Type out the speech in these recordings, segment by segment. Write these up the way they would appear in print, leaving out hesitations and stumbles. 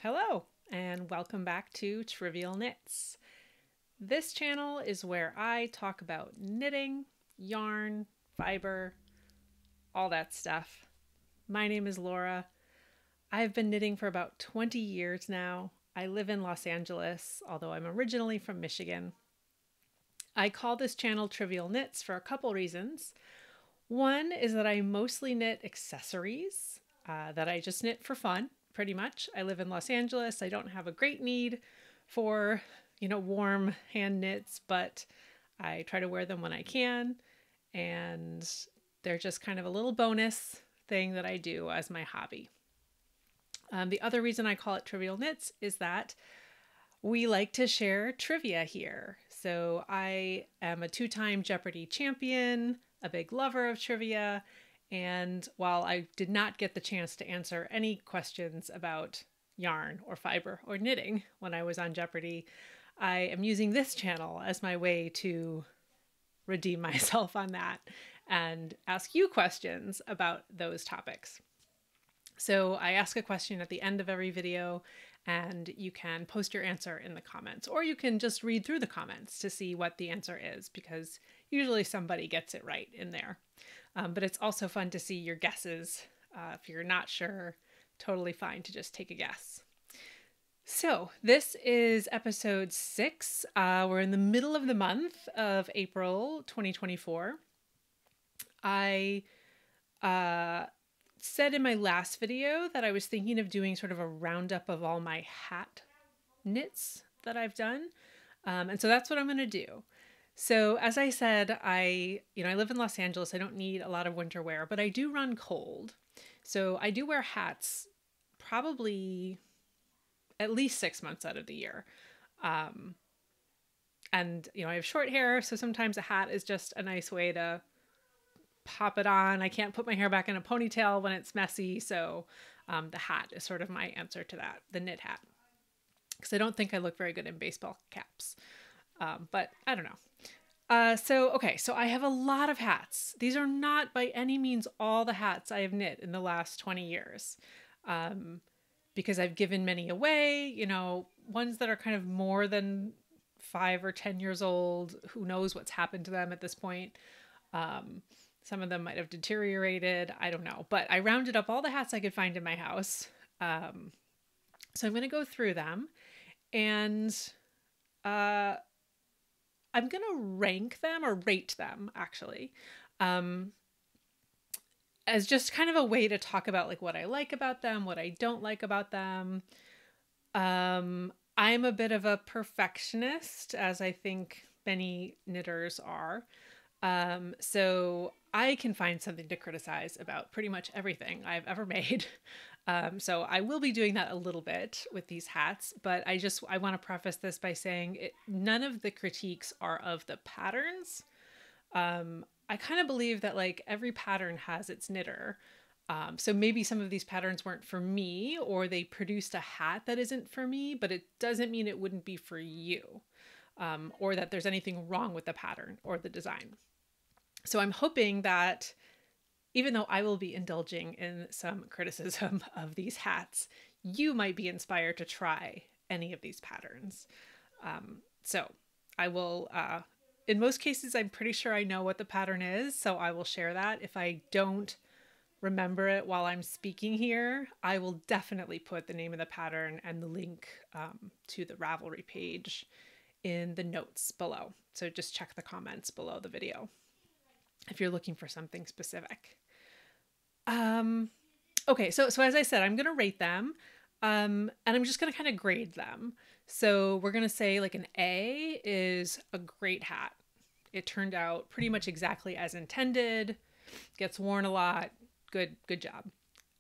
Hello, and welcome back to Trivial Knits. This channel is where I talk about knitting, yarn, fiber, all that stuff. My name is Laura. I've been knitting for about 20 years now. I live in Los Angeles, although I'm originally from Michigan. I call this channel Trivial Knits for a couple reasons. One is that I mostly knit accessories that I just knit for fun, pretty much. I live in Los Angeles. I don't have a great need for, warm hand knits, but I try to wear them when I can. And they're just kind of a little bonus thing that I do as my hobby. The other reason I call it Trivial Knits is that we like to share trivia here. So I am a two-time Jeopardy champion, a big lover of trivia, and while I did not get the chance to answer any questions about yarn or fiber or knitting when I was on Jeopardy, I am using this channel as my way to redeem myself on that and ask you questions about those topics. So I ask a question at the end of every video, and you can post your answer in the comments, or you can just read through the comments to see what the answer is, because usually somebody gets it right in there. But it's also fun to see your guesses. If you're not sure, totally fine to just take a guess. So this is episode 6. We're in the middle of the month of April 2024. I said in my last video that I was thinking of doing sort of a roundup of all my hat knits that I've done. And so that's what I'm going to do. So as I said, I live in Los Angeles. I don't need a lot of winter wear, but I do run cold. So I do wear hats probably at least 6 months out of the year. And, I have short hair, so sometimes a hat is just a nice way to pop it on. I can't put my hair back in a ponytail when it's messy, so the hat is sort of my answer to that, the knit hat. Because I don't think I look very good in baseball caps. But I don't know. So I have a lot of hats. These are not by any means all the hats I have knit in the last 20 years. Because I've given many away, ones that are kind of more than 5 or 10 years old. Who knows what's happened to them at this point. Some of them might have deteriorated. I don't know. But I rounded up all the hats I could find in my house. So I'm going to go through them. And I'm going to rank them or rate them, actually, as just kind of a way to talk about like what I like about them, what I don't like about them. I'm a bit of a perfectionist, as I think many knitters are. So I can find something to criticize about pretty much everything I've ever made. So I will be doing that a little bit with these hats, but I want to preface this by saying none of the critiques are of the patterns. I kind of believe that like every pattern has its knitter. So maybe some of these patterns weren't for me, or they produced a hat that isn't for me, but it doesn't mean it wouldn't be for you, or that there's anything wrong with the pattern or the design. So I'm hoping that even though I will be indulging in some criticism of these hats, you might be inspired to try any of these patterns. So I will, in most cases, I'm pretty sure I know what the pattern is, so I will share that. If I don't remember it while I'm speaking here, I will definitely put the name of the pattern and the link to the Ravelry page in the notes below. So just check the comments below the video if you're looking for something specific. Okay, so as I said, I'm going to rate them, and I'm just going to kind of grade them. So we're going to say like an A is a great hat. It turned out pretty much exactly as intended, gets worn a lot, good job.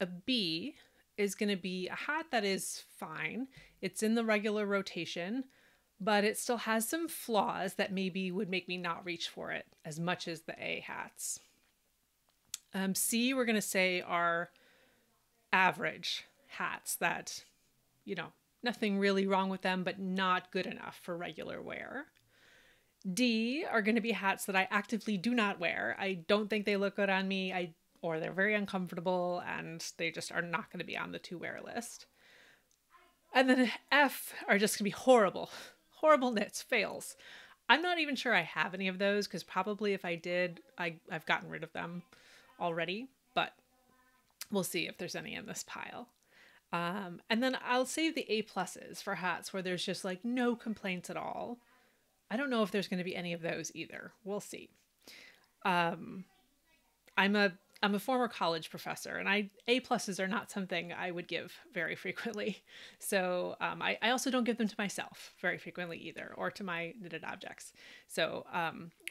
A B is going to be a hat that is fine. It's in the regular rotation, but it still has some flaws that maybe would make me not reach for it as much as the A hats. C, we're going to say are average hats that, nothing really wrong with them, but not good enough for regular wear. D are going to be hats that I actively do not wear. I don't think they look good on me, or they're very uncomfortable, and they just are not going to be on the to wear list. And then F are just gonna be horrible, horrible knits, fails. I'm not even sure I have any of those because probably if I did, I've gotten rid of them already, but we'll see if there's any in this pile. And then I'll save the A pluses for hats where there's just like no complaints at all. I don't know if there's going to be any of those either. We'll see. I'm a former college professor, and A pluses are not something I would give very frequently. So I also don't give them to myself very frequently either, or to my knitted objects. So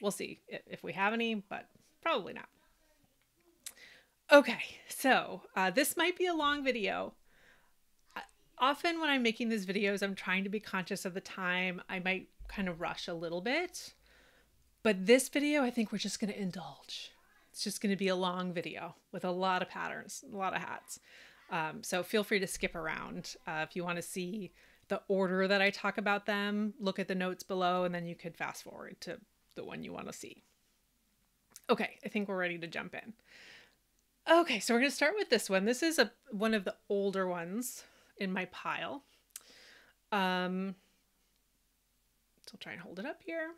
we'll see if we have any, but probably not. Okay, so this might be a long video. Often when I'm making these videos, I'm trying to be conscious of the time. I might kind of rush a little bit, but this video, I think we're just going to indulge. It's just going to be a long video with a lot of patterns, a lot of hats. So feel free to skip around. If you want to see the order that I talk about them, look at the notes below, and then you could fast forward to the one you want to see. Okay, I think we're ready to jump in. Okay, so we're going to start with this one. This is one of the older ones in my pile. So I'll try and hold it up here.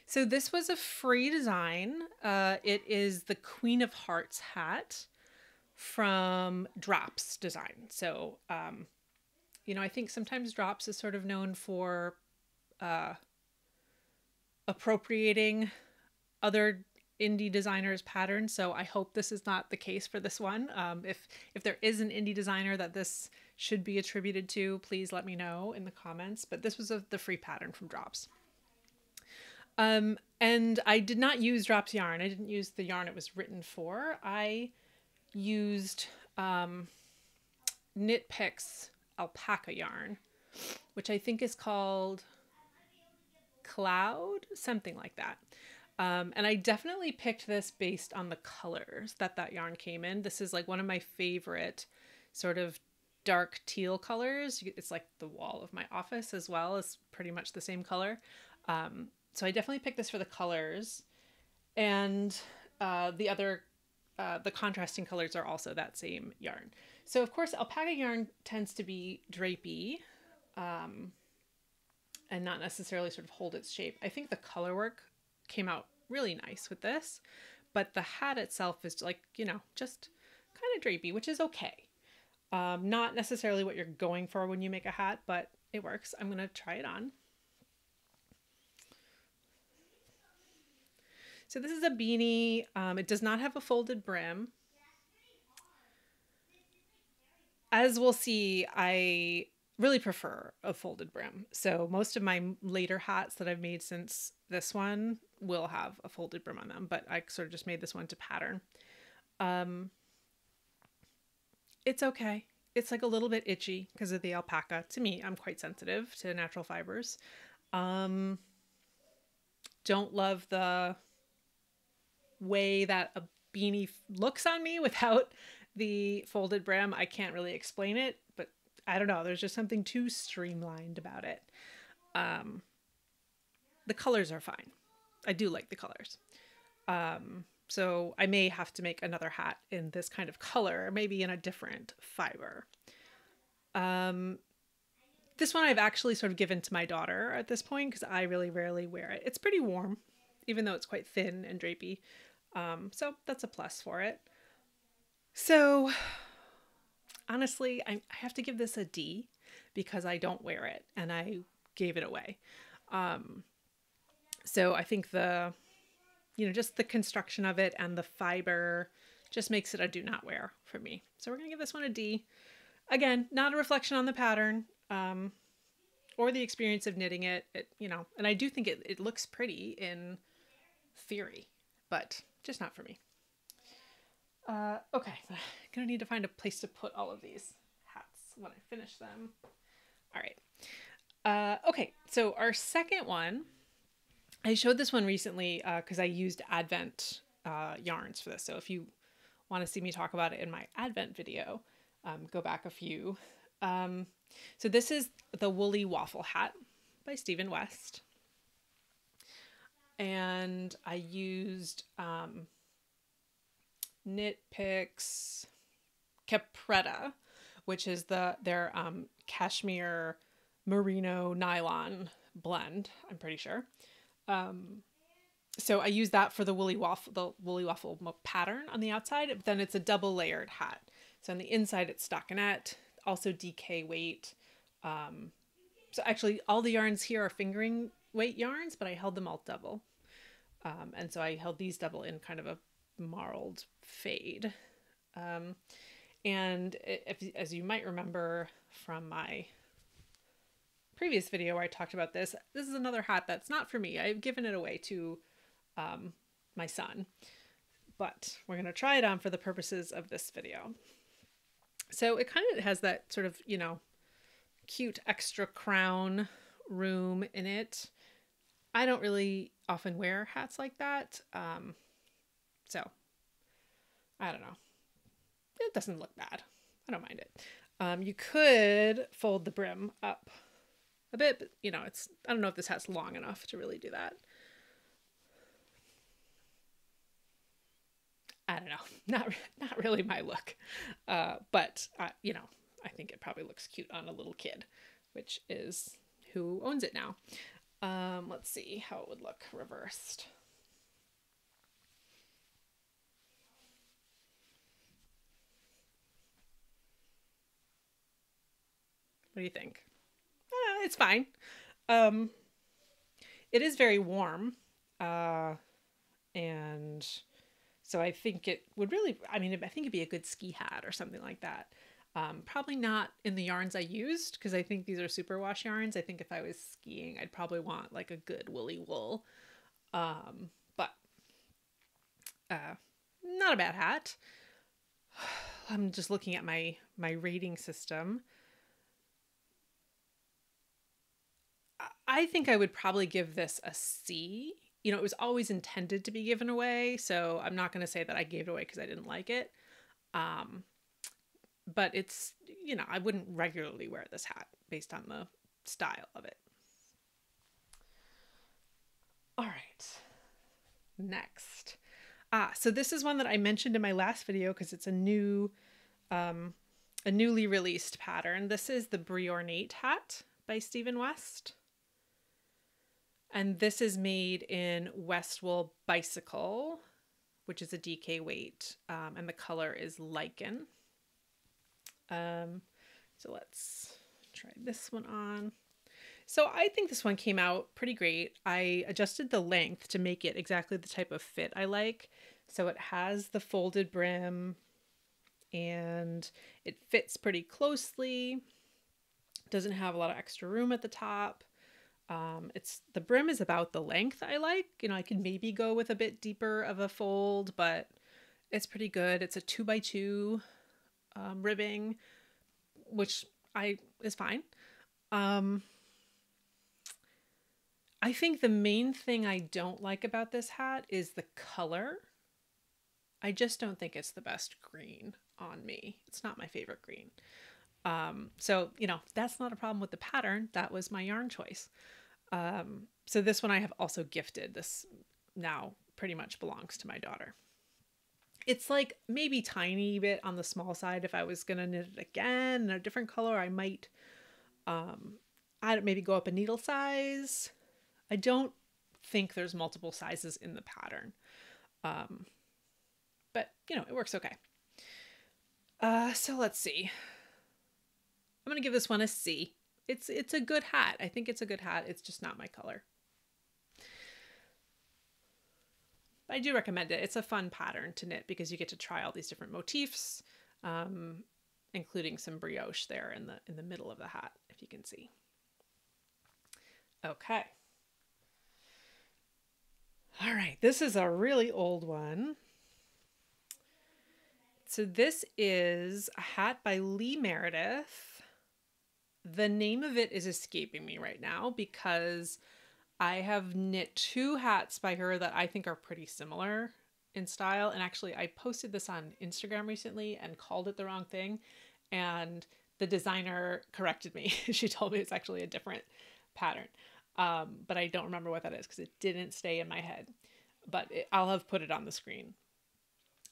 So this was a free design. It is the Queen of Hearts hat from Drops Design. So, you know, I think sometimes Drops is sort of known for appropriating other indie designers' patterns. So I hope this is not the case for this one. If there is an indie designer that this should be attributed to, please let me know in the comments. But this was the free pattern from Drops. And I did not use Drops yarn. I didn't use the yarn it was written for. I used Knit Picks alpaca yarn, which I think is called Cloud, something like that. And I definitely picked this based on the colors that yarn came in. This is like one of my favorite sort of dark teal colors. It's like the wall of my office as well. It's pretty much the same color. So I definitely picked this for the colors, and the contrasting colors are also that same yarn. So of course, alpaca yarn tends to be drapey, and not necessarily sort of hold its shape. I think the color work came out really nice with this, but the hat itself is like, you know, just kind of drapey, which is okay. Not necessarily what you're going for when you make a hat, but it works. I'm going to try it on. So this is a beanie. It does not have a folded brim. As we'll see, I really prefer a folded brim. So most of my later hats that I've made since this one will have a folded brim on them, but I sort of just made this one to pattern. It's okay. It's like a little bit itchy because of the alpaca. To me, I'm quite sensitive to natural fibers. Don't love the way that a beanie looks on me without the folded brim. I can't really explain it, but I don't know. There's just something too streamlined about it. The colors are fine. I do like the colors. So I may have to make another hat in this kind of color, maybe in a different fiber. This one I've actually sort of given to my daughter at this point because I really rarely wear it. It's pretty warm, even though it's quite thin and drapey. So that's a plus for it. So honestly, I have to give this a D because I don't wear it and I gave it away. So I think just the construction of it and the fiber just makes it a do not wear for me. So we're going to give this one a D. Again, not a reflection on the pattern, or the experience of knitting it, and I do think it looks pretty in theory, but just not for me. Okay, I'm gonna need to find a place to put all of these hats when I finish them. All right. Okay, so our second one, I showed this one recently because I used Advent yarns for this. So if you want to see me talk about it in my Advent video, go back a few. So this is the Woolly Waffle Hat by Stephen West. And I used Knit Picks Capretta, which is their cashmere merino nylon blend, I'm pretty sure. So I use that for the woolly waffle pattern on the outside, but then it's a double layered hat. So on the inside it's stockinette, also DK weight. So actually all the yarns here are fingering weight yarns, but I held them all double. And so I held these double in kind of a marled fade. And as you might remember from my previous video where I talked about this is another hat that's not for me. I've given it away to my son, but we're going to try it on for the purposes of this video. So it kind of has that sort of, you know, cute extra crown room in it. I don't really often wear hats like that. So I don't know. It doesn't look bad. I don't mind it. You could fold the brim up a bit, but you know, I don't know if this hat's long enough to really do that. I don't know. Not really my look. But you know, I think it probably looks cute on a little kid, which is who owns it now. Let's see how it would look reversed. What do you think? It's fine. It is very warm. And so I think it would really, I mean, I think it'd be a good ski hat or something like that. Probably not in the yarns I used, because I think these are superwash yarns. I think if I was skiing, I'd probably want like a good woolly wool. But not a bad hat. I'm just looking at my rating system. I think I would probably give this a C. You know, it was always intended to be given away, so I'm not going to say that I gave it away because I didn't like it. But it's, you know, I wouldn't regularly wear this hat based on the style of it. All right, next. So this is one that I mentioned in my last video because it's a newly released pattern. This is the Briornate Hat by Stephen West. And this is made in West Wool Bicycle, which is a DK weight, and the color is lichen. So let's try this one on. So I think this one came out pretty great. I adjusted the length to make it exactly the type of fit I like. So it has the folded brim and it fits pretty closely. Doesn't have a lot of extra room at the top. The brim is about the length I like. You know, I can maybe go with a bit deeper of a fold, but it's pretty good. It's a 2x2 ribbing, which is fine. I think the main thing I don't like about this hat is the color. I just don't think it's the best green on me. It's not my favorite green. So, you know, that's not a problem with the pattern. That was my yarn choice. So this one I have also gifted. This now pretty much belongs to my daughter. It's like maybe tiny bit on the small side. If I was going to knit it again in a different color, I might, maybe go up a needle size. I don't think there's multiple sizes in the pattern. But you know, it works okay. So let's see. I'm going to give this one a C. It's a good hat. I think it's a good hat. It's just not my color. I do recommend it. It's a fun pattern to knit because you get to try all these different motifs, including some brioche there in the middle of the hat, if you can see. Okay. All right, this is a really old one. So this is a hat by Lee Meredith. The name of it is escaping me right now because I have knit two hats by her that I think are pretty similar in style. And actually, I posted this on Instagram recently and called it the wrong thing. And the designer corrected me. She told me it's actually a different pattern. But I don't remember what that is because it didn't stay in my head. But I'll have put it on the screen.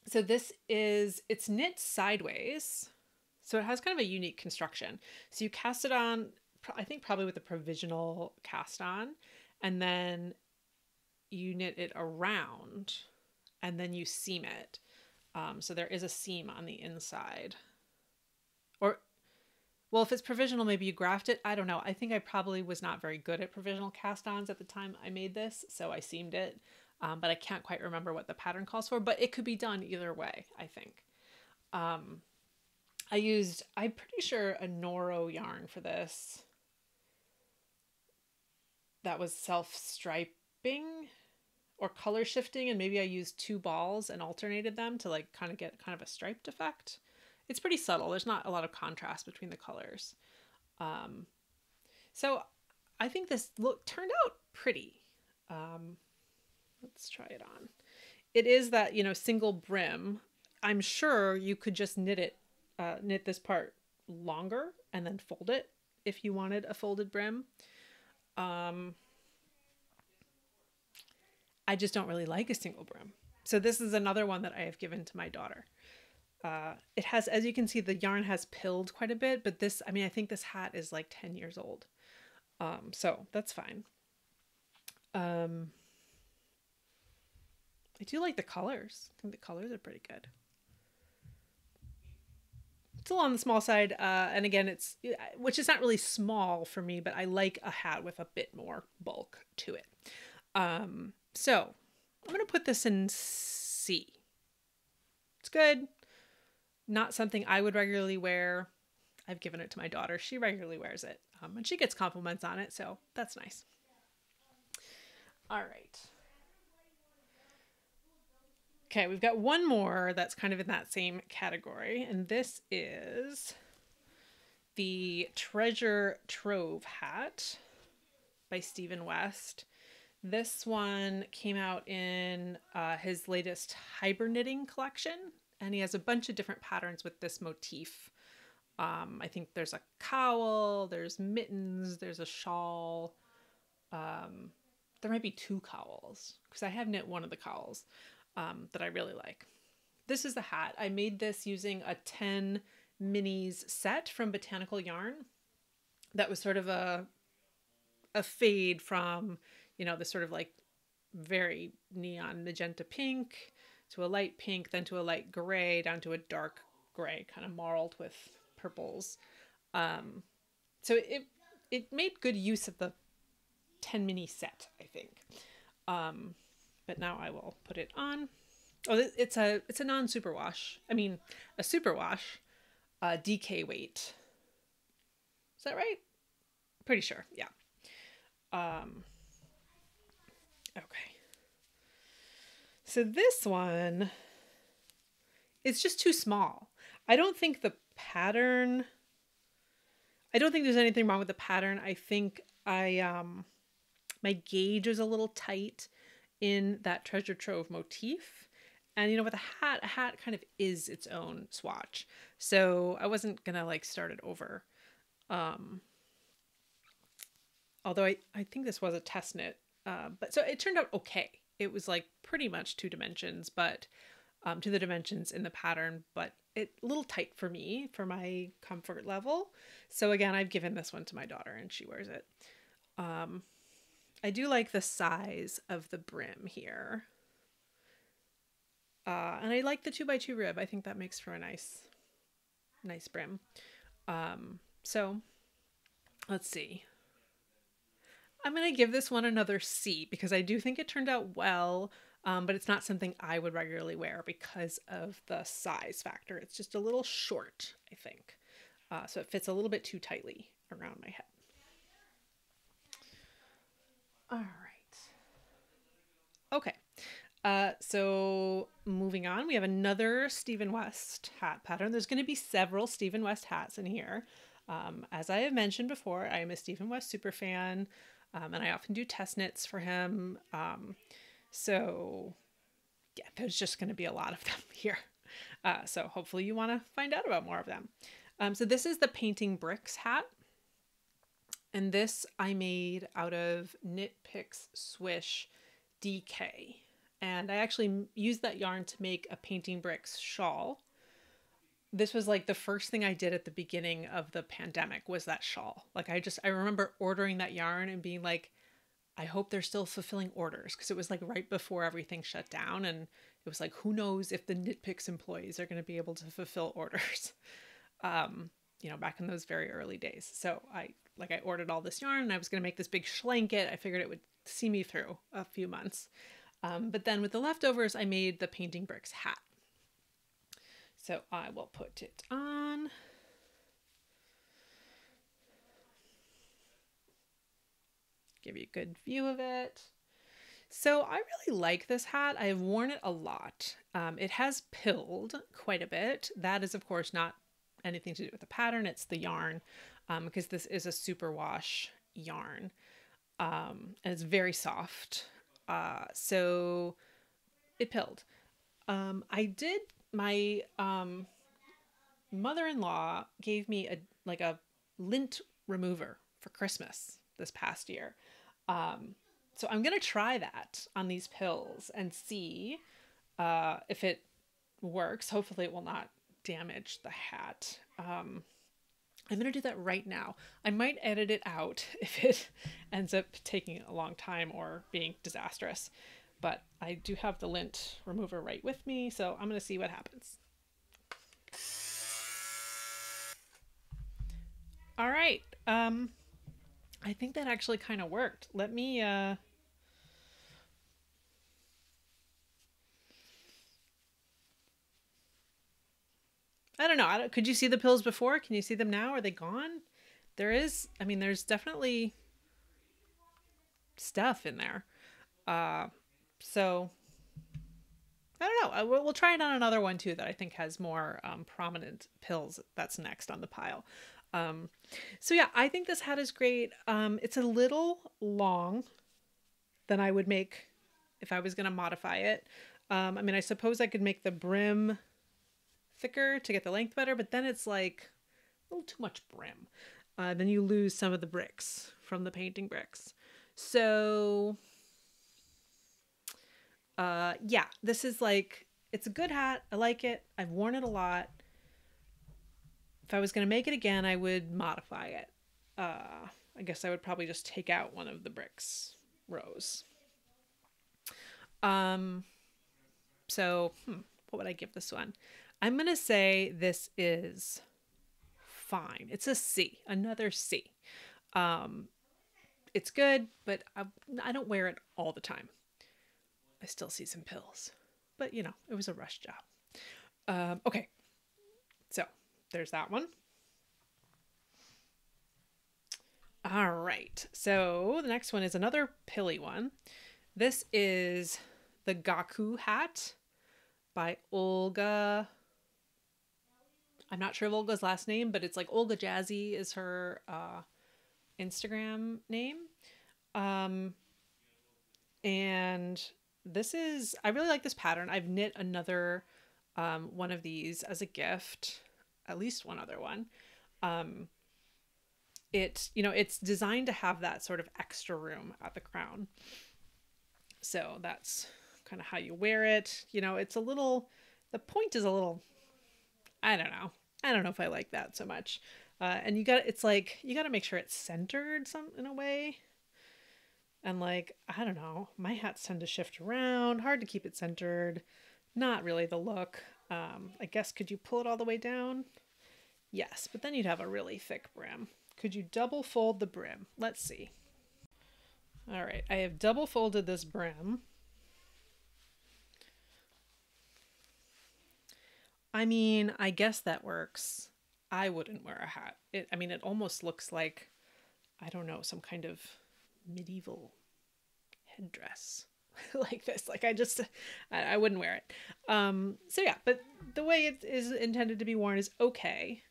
So it's knit sideways. So it has kind of a unique construction. So you cast it on, I think probably with a provisional cast on, and then you knit it around, and then you seam it. So there is a seam on the inside. Or, well, if it's provisional, maybe you graft it. I don't know. I think I probably was not very good at provisional cast-ons at the time I made this, so I seamed it. But I can't quite remember what the pattern calls for, but it could be done either way, I think. I used, I'm pretty sure, a Noro yarn for this. That was self-striping or color shifting, and maybe I used 2 balls and alternated them to like kind of get kind of a striped effect. It's pretty subtle. There's not a lot of contrast between the colors. So I think this look turned out pretty. Let's try it on. It is that, you know, single brim. I'm sure you could just knit this part longer and then fold it if you wanted a folded brim. I just don't really like a single brim. So this is another one that I have given to my daughter. It has, as you can see, the yarn has pilled quite a bit, but this, I mean, I think this hat is like 10 years old. So that's fine. I do like the colors. I think the colors are pretty good. Still on the small side. And again, it's, which is not really small for me, but I like a hat with a bit more bulk to it. So I'm going to put this in C. It's good. Not something I would regularly wear. I've given it to my daughter. She regularly wears it. And she gets compliments on it, so that's nice. All right. Okay, we've got one more that's kind of in that same category, and this is the Treasure Trove Hat by Stephen West. This one came out in his latest Hiber knitting collection, and he has a bunch of different patterns with this motif. I think there's a cowl, there's mittens, there's a shawl. There might be 2 cowls, because I have knit one of the cowls that I really like. This is the hat. I made this using a 10 minis set from Botanical Yarn. That was sort of a fade from, you know, the sort of like very neon magenta pink to a light pink, then to a light gray, down to a dark gray, kind of marled with purples. So it made good use of the 10 mini set, I think. But now I will put it on. Oh, it's a non-superwash. I mean, a superwash, DK weight. Is that right? Pretty sure, yeah. Okay. So this one is just too small. I don't think there's anything wrong with the pattern. I think my gauge is a little tight in that treasure trove motif. And, you know, with a hat kind of is its own swatch. So I wasn't going to like start it over. Although I think this was a test knit. But so it turned out okay. It was like pretty much 2 dimensions, but to the dimensions in the pattern, but a little tight for me, for my comfort level. So again, I've given this one to my daughter and she wears it. I do like the size of the brim here. And I like the 2x2 rib. I think that makes for a nice brim. So let's see. I'm going to give this one another C because I do think it turned out well, but it's not something I would regularly wear because of the size factor. It's just a little short, I think. So it fits a little bit too tightly around my head. All right. Okay. So moving on, we have another Stephen West hat pattern. There's going to be several Stephen West hats in here. As I have mentioned before, I am a Stephen West super fan, and I often do test knits for him. So yeah, there's just going to be a lot of them here. So hopefully you want to find out about more of them. So this is the Painting Bricks hat. And this I made out of Knit Picks Swish DK. And I actually used that yarn to make a Painting Bricks shawl. this was like the first thing I did at the beginning of the pandemic was that shawl. Like I remember ordering that yarn and being like, I hope they're still fulfilling orders, because it was like right before everything shut down, and it was like, who knows if the Knit Picks employees are going to be able to fulfill orders, you know, back in those very early days. So I ordered all this yarn and I was going to make this big blanket. I figured it would see me through a few months. But then with the leftovers, I made the Painting Bricks hat. So I will put it on. Give you a good view of it. So I really like this hat. I have worn it a lot. It has pilled quite a bit. That is, of course, not anything to do with the pattern. It's the yarn, because this is a superwash yarn, and it's very soft. So it pilled. My mother-in-law gave me a lint remover for Christmas this past year. So I'm going to try that on these pills and see if it works. Hopefully it will not damage the hat. I'm going to do that right now. I might edit it out if it ends up taking a long time or being disastrous. But I do have the lint remover right with me, so I'm going to see what happens. All right. I think that actually kind of worked. Let me, I don't know. Could you see the pills before? Can you see them now? Are they gone? There's definitely stuff in there. So I don't know. We'll try it on another one too that I think has more prominent pills. That's next on the pile. So yeah, I think this hat is great. It's a little long than I would make if I was going to modify it. I mean, I suppose I could make the brim thicker to get the length better, but then it's like a little too much brim. Then you lose some of the bricks from the painting bricks. So, yeah, this is like, it's a good hat. I like it. I've worn it a lot. If I was going to make it again, I would modify it. I guess I would probably just take out one of the bricks rows. So, what would I give this one? I'm going to say this is fine. It's a C, another C. It's good, but I don't wear it all the time. I still see some pills, but you know, it was a rush job. Okay. So there's that one. All right. So the next one is another pilly one. This is the Gaku hat by Olga. I'm not sure of Olga's last name, but it's like Olga Jazzy is her Instagram name. And this is, I really like this pattern. I've knit another one of these as a gift, at least one other one. It's designed to have that sort of extra room at the crown. So that's kind of how you wear it. You know, it's a little, the point is a little, I don't know. I don't know if I like that so much. And you got to make sure it's centered in a way. And like, I don't know, my hats tend to shift around, hard to keep it centered. Not really the look. I guess, could you pull it all the way down? Yes, but then you'd have a really thick brim. Could you double fold the brim? Let's see. All right, I have double folded this brim. I mean, I guess that works. I wouldn't wear a hat. It almost looks like, I don't know, some kind of medieval headdress like this. Like I wouldn't wear it. So yeah, but the way it is intended to be worn is okay.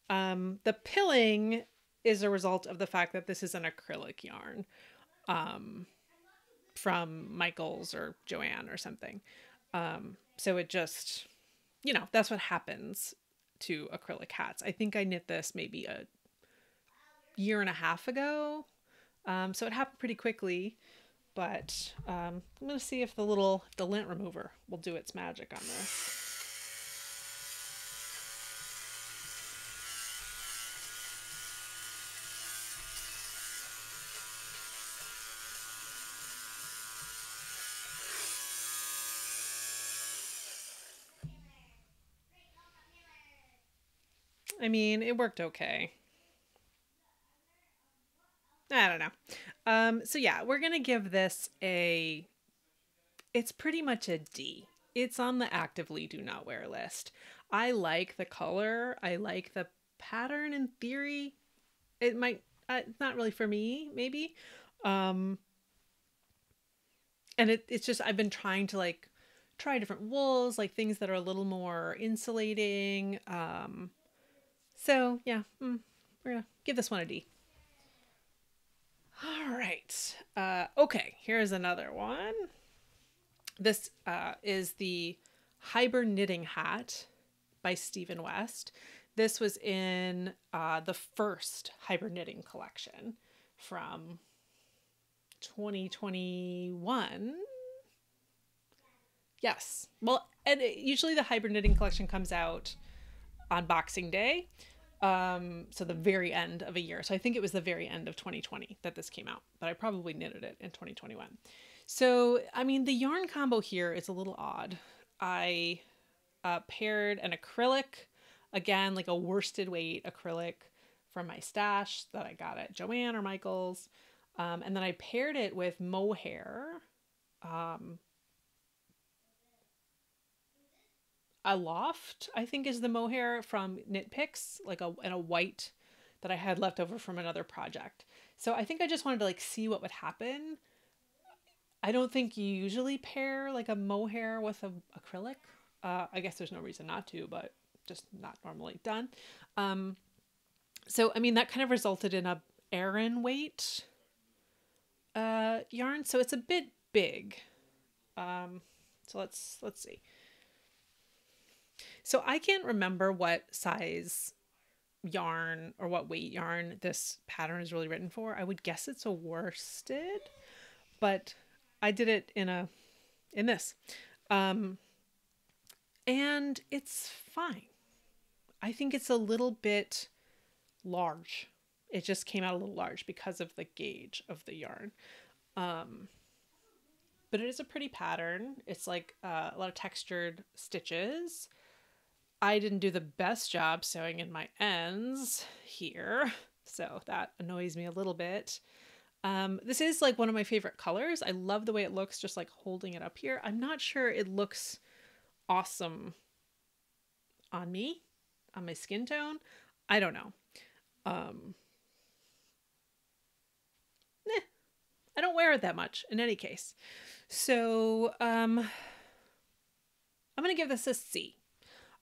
The pilling is a result of the fact that this is an acrylic yarn from Michaels or Joanne or something. So it just, that's what happens to acrylic hats. I think I knit this maybe a year and a half ago. So it happened pretty quickly, but I'm going to see if the lint remover will do its magic on this. I mean, it worked okay. I don't know. So yeah, we're going to give this it's pretty much a D. It's on the actively do not wear list. I like the color. I like the pattern in theory. It might, it's not really for me, maybe. And it's just, I've been trying to like try different wools, like things that are a little more insulating. So yeah, we're gonna give this one a D. All right. Okay, here's another one. This is the Hiber Knitting Hat by Stephen West. This was in the first Hiber Knitting collection from 2021. Yes. Well, and usually the Hiber Knitting collection comes out on Boxing Day. So the very end of a year. So I think it was the very end of 2020 that this came out, but I probably knitted it in 2021. So, I mean, the yarn combo here is a little odd. I paired an acrylic, again, like a worsted weight acrylic from my stash that I got at Joann or Michael's. And then I paired it with mohair. A loft, I think, is the mohair from Knit Picks, like and a white that I had left over from another project. So I think I just wanted to like see what would happen. I don't think you usually pair like a mohair with a acrylic. I guess there's no reason not to, but just not normally done. So I mean that kind of resulted in a Aran weight yarn, so it's a bit big. So let's see. So I can't remember what size yarn or what weight yarn this pattern is really written for. I would guess it's a worsted, but I did it in this. And it's fine. I think it's a little bit large. It just came out a little large because of the gauge of the yarn. But it is a pretty pattern. It's like a lot of textured stitches. I didn't do the best job sewing in my ends here, so that annoys me a little bit. This is like one of my favorite colors. I love the way it looks just like holding it up here. I'm not sure it looks awesome on me, on my skin tone. I don't know. I don't wear it that much in any case. So I'm going to give this a C.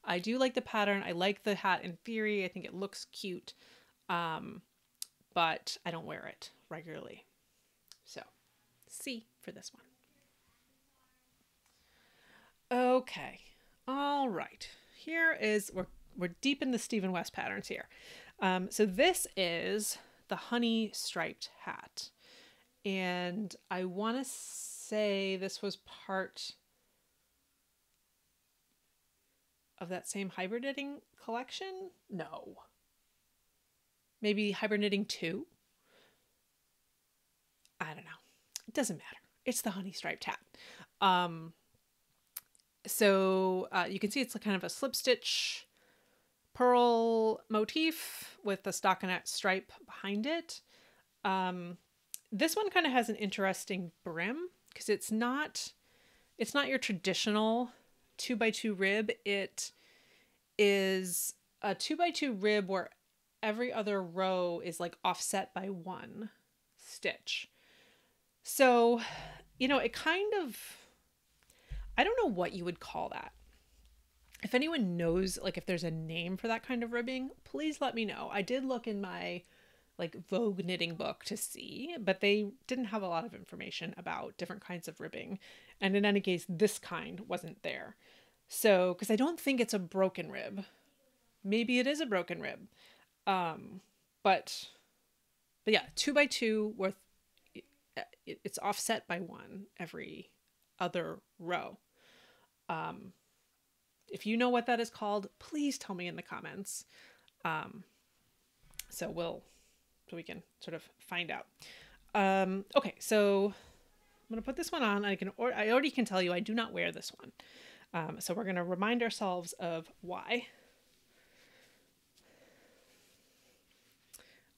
I do like the pattern. I like the hat in theory. I think it looks cute, but I don't wear it regularly. So C for this one. Okay. All right. Here is, we're deep in the Stephen West patterns here. So this is the honey striped hat. And I want to say this was part of that same Hiber Knitting collection? No. Maybe Hiber Knitting 2? I don't know. It doesn't matter. It's the honey striped hat. So you can see it's kind of a slip stitch purl motif with the stockinette stripe behind it. This one kind of has an interesting brim because it's not your traditional 2x2 rib. It is a 2x2 rib where every other row is like offset by one stitch. So, you know, it kind of, I don't know what you would call that. If anyone knows, like if there's a name for that kind of ribbing, please let me know. I did look in my like Vogue knitting book to see, but they didn't have a lot of information about different kinds of ribbing. And in any case, this kind wasn't there. So, because I don't think it's a broken rib. Maybe it is a broken rib. But yeah, 2x2 with, it's offset by one every other row. If you know what that is called, please tell me in the comments. So we can sort of find out. Okay, so I'm going to put this one on. I already can tell you I do not wear this one. So we're going to remind ourselves of why.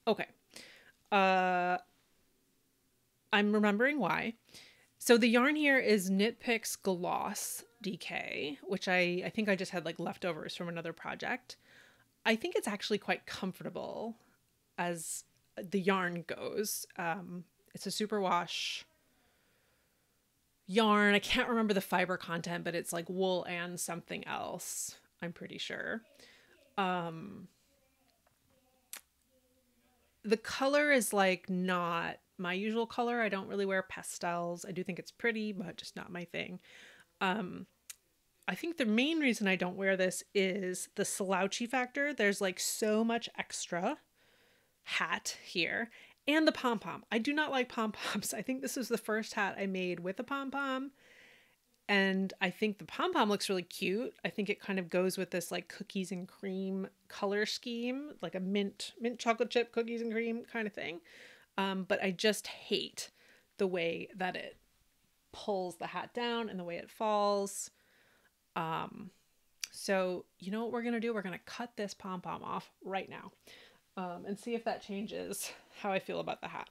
Okay. I'm remembering why. So the yarn here is Knit Picks Gloss DK, which I think I just had like leftovers from another project. I think it's actually quite comfortable as the yarn goes. It's a superwash yarn. I can't remember the fiber content, but it's like wool and something else, I'm pretty sure. The color is like not my usual color. I don't really wear pastels. I do think it's pretty, but just not my thing. I think the main reason I don't wear this is the slouchy factor. There's like so much extra hat here, and the pom-pom. I do not like pom-poms. I think this is the first hat I made with a pom-pom, and I think the pom-pom looks really cute. I think it kind of goes with this like cookies and cream color scheme, like a mint chocolate chip cookies and cream kind of thing. But I just hate the way that it pulls the hat down and the way it falls. So you know what we're gonna do? We're gonna cut this pom-pom off right now, and see if that changes how I feel about the hat.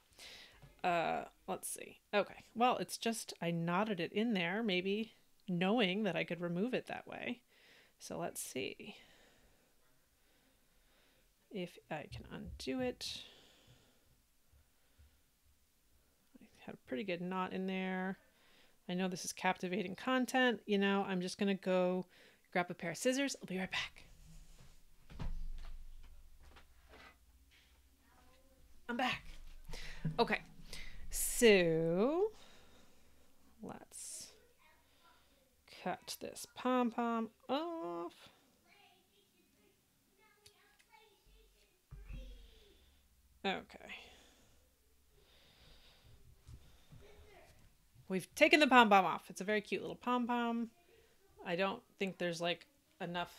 Let's see. Okay, well, it's just I knotted it in there, maybe knowing that I could remove it that way. So let's see if I can undo it. I had a pretty good knot in there. I know this is captivating content. You know, I'm just gonna go grab a pair of scissors. I'll be right back. I'm back. Okay, so let's cut this pom-pom off. Okay. We've taken the pom-pom off. It's a very cute little pom-pom. I don't think there's like enough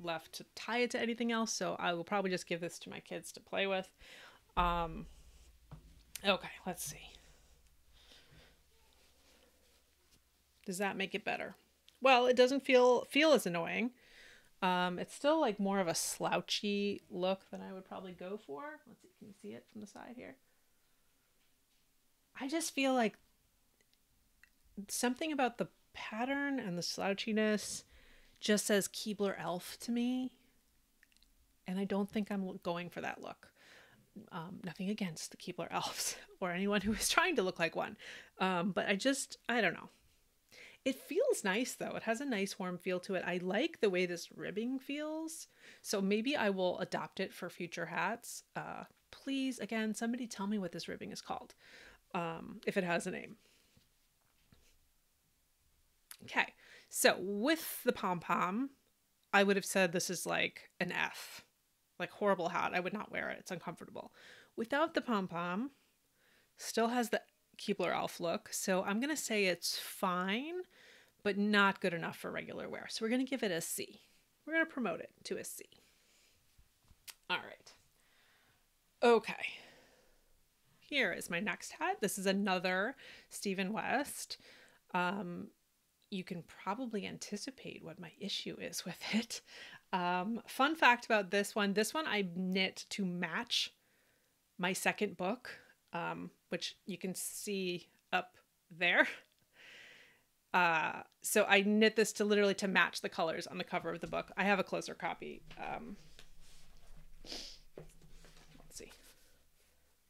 left to tie it to anything else, so I will probably just give this to my kids to play with. Okay, let's see. Does that make it better? Well, it doesn't feel as annoying. It's still like more of a slouchy look than I would probably go for. Let's see, can you see it from the side here? I just feel like something about the pattern and the slouchiness just says Keebler Elf to me. And I don't think I'm going for that look. Nothing against the Keebler Elves or anyone who is trying to look like one. But I don't know. It feels nice though. It has a nice warm feel to it. I like the way this ribbing feels. So maybe I will adopt it for future hats. Please, again, somebody tell me what this ribbing is called. If it has a name. Okay, so with the pom-pom, I would have said this is like an F. Like horrible hat. I would not wear it. It's uncomfortable. Without the pom-pom, still has the Keebler Elf look. So I'm going to say it's fine, but not good enough for regular wear. So we're going to give it a C. We're going to promote it to a C. All right. Okay. Here is my next hat. This is another Stephen West. You can probably anticipate what my issue is with it. Fun fact about this one I knit to match my second book, which you can see up there. So I knit this to literally to match the colors on the cover of the book. I have a closer copy. Let's see.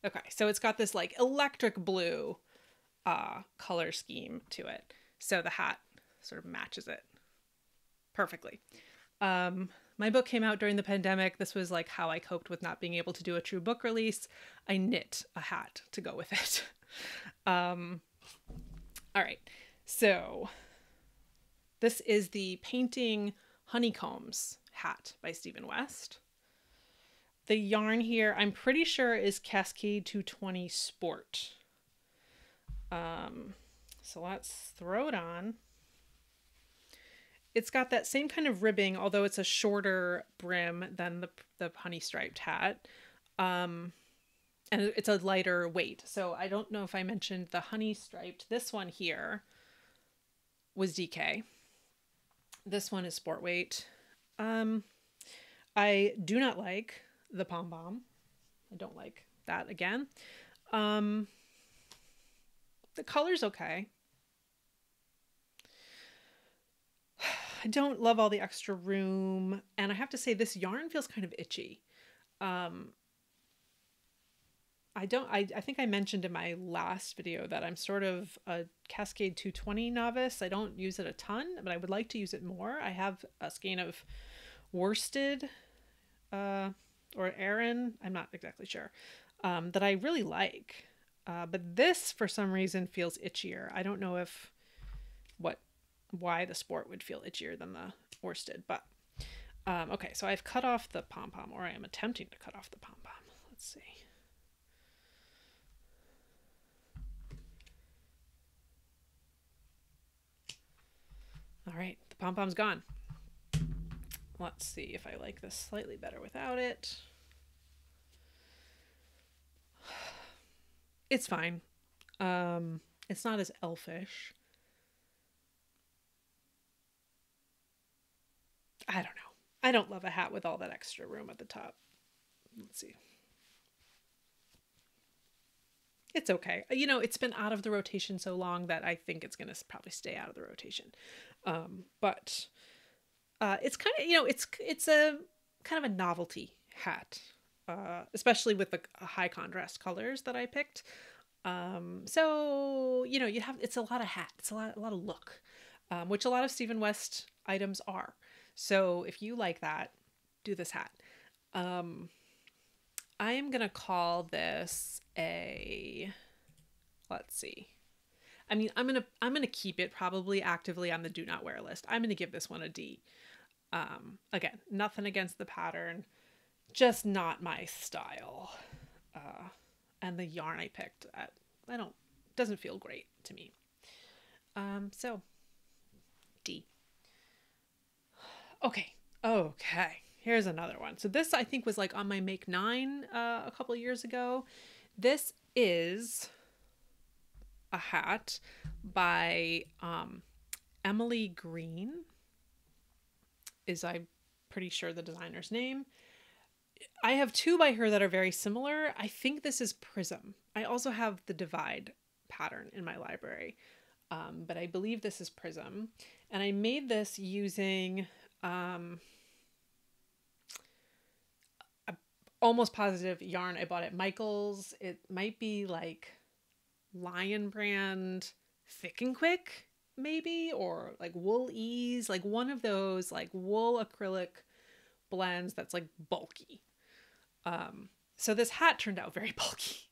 Okay, so it's got this like electric blue color scheme to it. So the hat sort of matches it perfectly. My book came out during the pandemic. This was like how I coped with not being able to do a true book release. I knit a hat to go with it. All right. So this is the Painting Honeycombs hat by Stephen West. The yarn here, I'm pretty sure, is Cascade 220 Sport. So let's throw it on. It's got that same kind of ribbing, although it's a shorter brim than the honey striped hat. And it's a lighter weight. So I don't know if I mentioned the honey striped. This one here was DK. This one is sport weight. I do not like the pom-pom. I don't like that again. The color's okay. I don't love all the extra room, and I have to say this yarn feels kind of itchy. I think I mentioned in my last video that I'm sort of a Cascade 220 novice. I don't use it a ton, but I would like to use it more. I have a skein of worsted or Aran, I'm not exactly sure, that I really like. But this, for some reason, feels itchier. I don't know why the sport would feel itchier than the worsted, but okay, so I've cut off the pom-pom, or I am attempting to cut off the pom-pom. Let's see. All right, the pom-pom's gone. Let's see if I like this slightly better without it. It's fine. It's not as elfish. I don't know. I don't love a hat with all that extra room at the top. Let's see. It's okay. You know, it's been out of the rotation so long that I think it's going to probably stay out of the rotation. But it's kind of, you know, it's a kind of a novelty hat, especially with the high contrast colors that I picked. So, you know, it's a lot of hat. It's a lot of look, which a lot of Stephen West items are. So if you like that, do this hat. I am going to call this let's see. I mean, I'm going to keep it probably actively on the do not wear list. I'm going to give this one a D. Again, nothing against the pattern, just not my style. And the yarn I picked, doesn't feel great to me. So D. Okay. Here's another one. So this I think was like on my Make 9 a couple of years ago. This is a hat by Emily Greene, I'm pretty sure the designer's name. I have two by her that are very similar. I think this is Prism. I also have the Divide pattern in my library, but I believe this is Prism. And I made this using almost positive yarn I bought at Michael's. It might be like Lion Brand Thick and Quick, maybe, or like Wool Ease, like one of those like wool acrylic blends that's like bulky. So this hat turned out very bulky.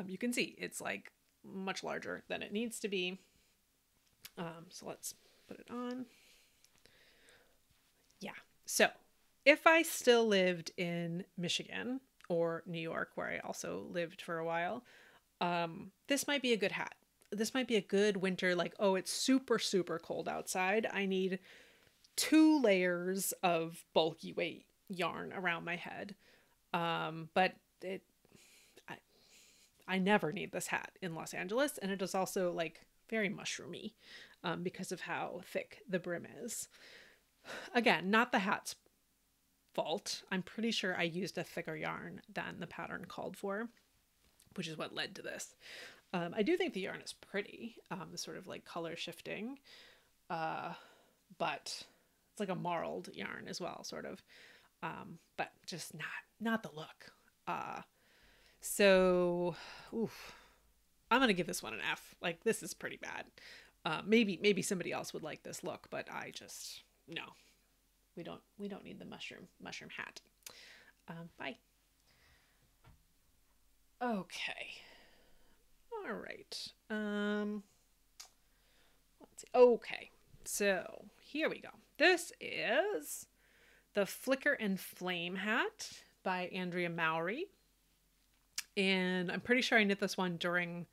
You can see it's like much larger than it needs to be. So let's put it on. Yeah. So if I still lived in Michigan or New York, where I also lived for a while, this might be a good hat. This might be a good winter, like, oh, it's super, super cold outside. I need 2 layers of bulky weight yarn around my head. But I never need this hat in Los Angeles. And it is also like very mushroomy, because of how thick the brim is. Again, not the hat's fault. I'm pretty sure I used a thicker yarn than the pattern called for, which is what led to this. I do think the yarn is pretty, the sort of like color shifting, but it's like a marled yarn as well, sort of, but just not the look. So, oof, I'm going to give this one an F. Like, this is pretty bad. Maybe somebody else would like this look, but I just, no, we don't need the mushroom hat. Bye. Okay. All right. Let's see. Okay. So here we go. This is the Flicker and Flame hat by Andrea Mowry. And I'm pretty sure I knit this one during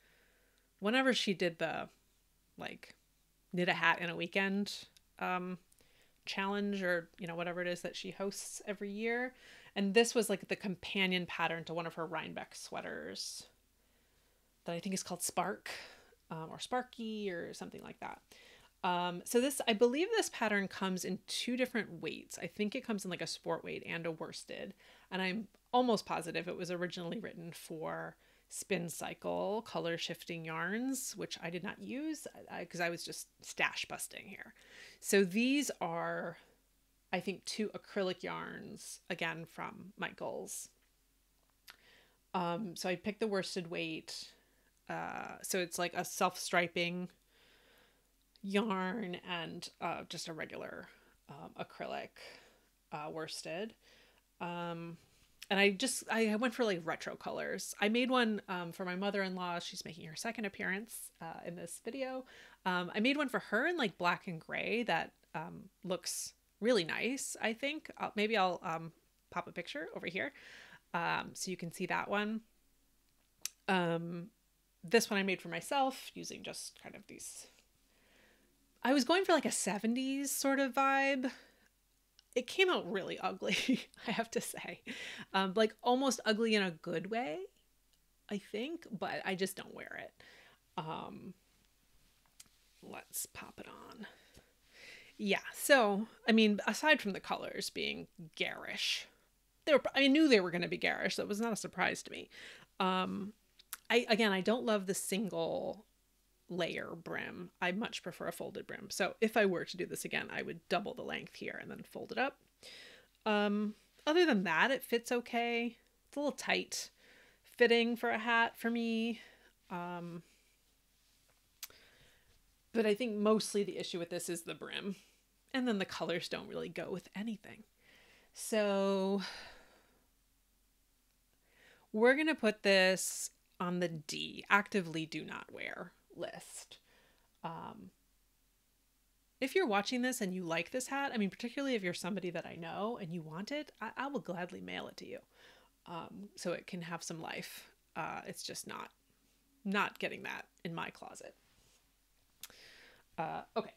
whenever she did the like knit a hat in a weekend challenge, or whatever it is that she hosts every year. And this was like the companion pattern to one of her Rhinebeck sweaters that I think is called Spark, or Sparky or something like that. So this, I believe this pattern comes in 2 different weights. I think it comes in like a sport weight and a worsted. And I'm almost positive it was originally written for spin cycle color shifting yarns, which I did not use because I was just stash busting here. So these are, I think, 2 acrylic yarns, again, from Michaels. So I picked the worsted weight. So it's like a self-striping yarn and just a regular acrylic worsted. And I went for like retro colors. I made one for my mother-in-law. She's making her second appearance in this video. I made one for her in like black and gray that looks really nice, I think. Maybe I'll pop a picture over here so you can see that one. This one I made for myself using just kind of these. I was going for like a 70s sort of vibe. It came out really ugly, I have to say. Like almost ugly in a good way, I think, but I just don't wear it. Let's pop it on. Yeah, so, I mean, aside from the colors being garish, I knew they were going to be garish. That was not a surprise to me. I don't love the single layer brim. I much prefer a folded brim. So if I were to do this again, I would double the length here and then fold it up. Other than that, it fits okay. It's a little tight fitting for a hat for me. But I think mostly the issue with this is the brim. And then the colors don't really go with anything. So we're going to put this on the D, actively do not wear list. If you're watching this and you like this hat, I mean, particularly if you're somebody that I know and you want it, I will gladly mail it to you so it can have some life. It's just not getting that in my closet. Okay.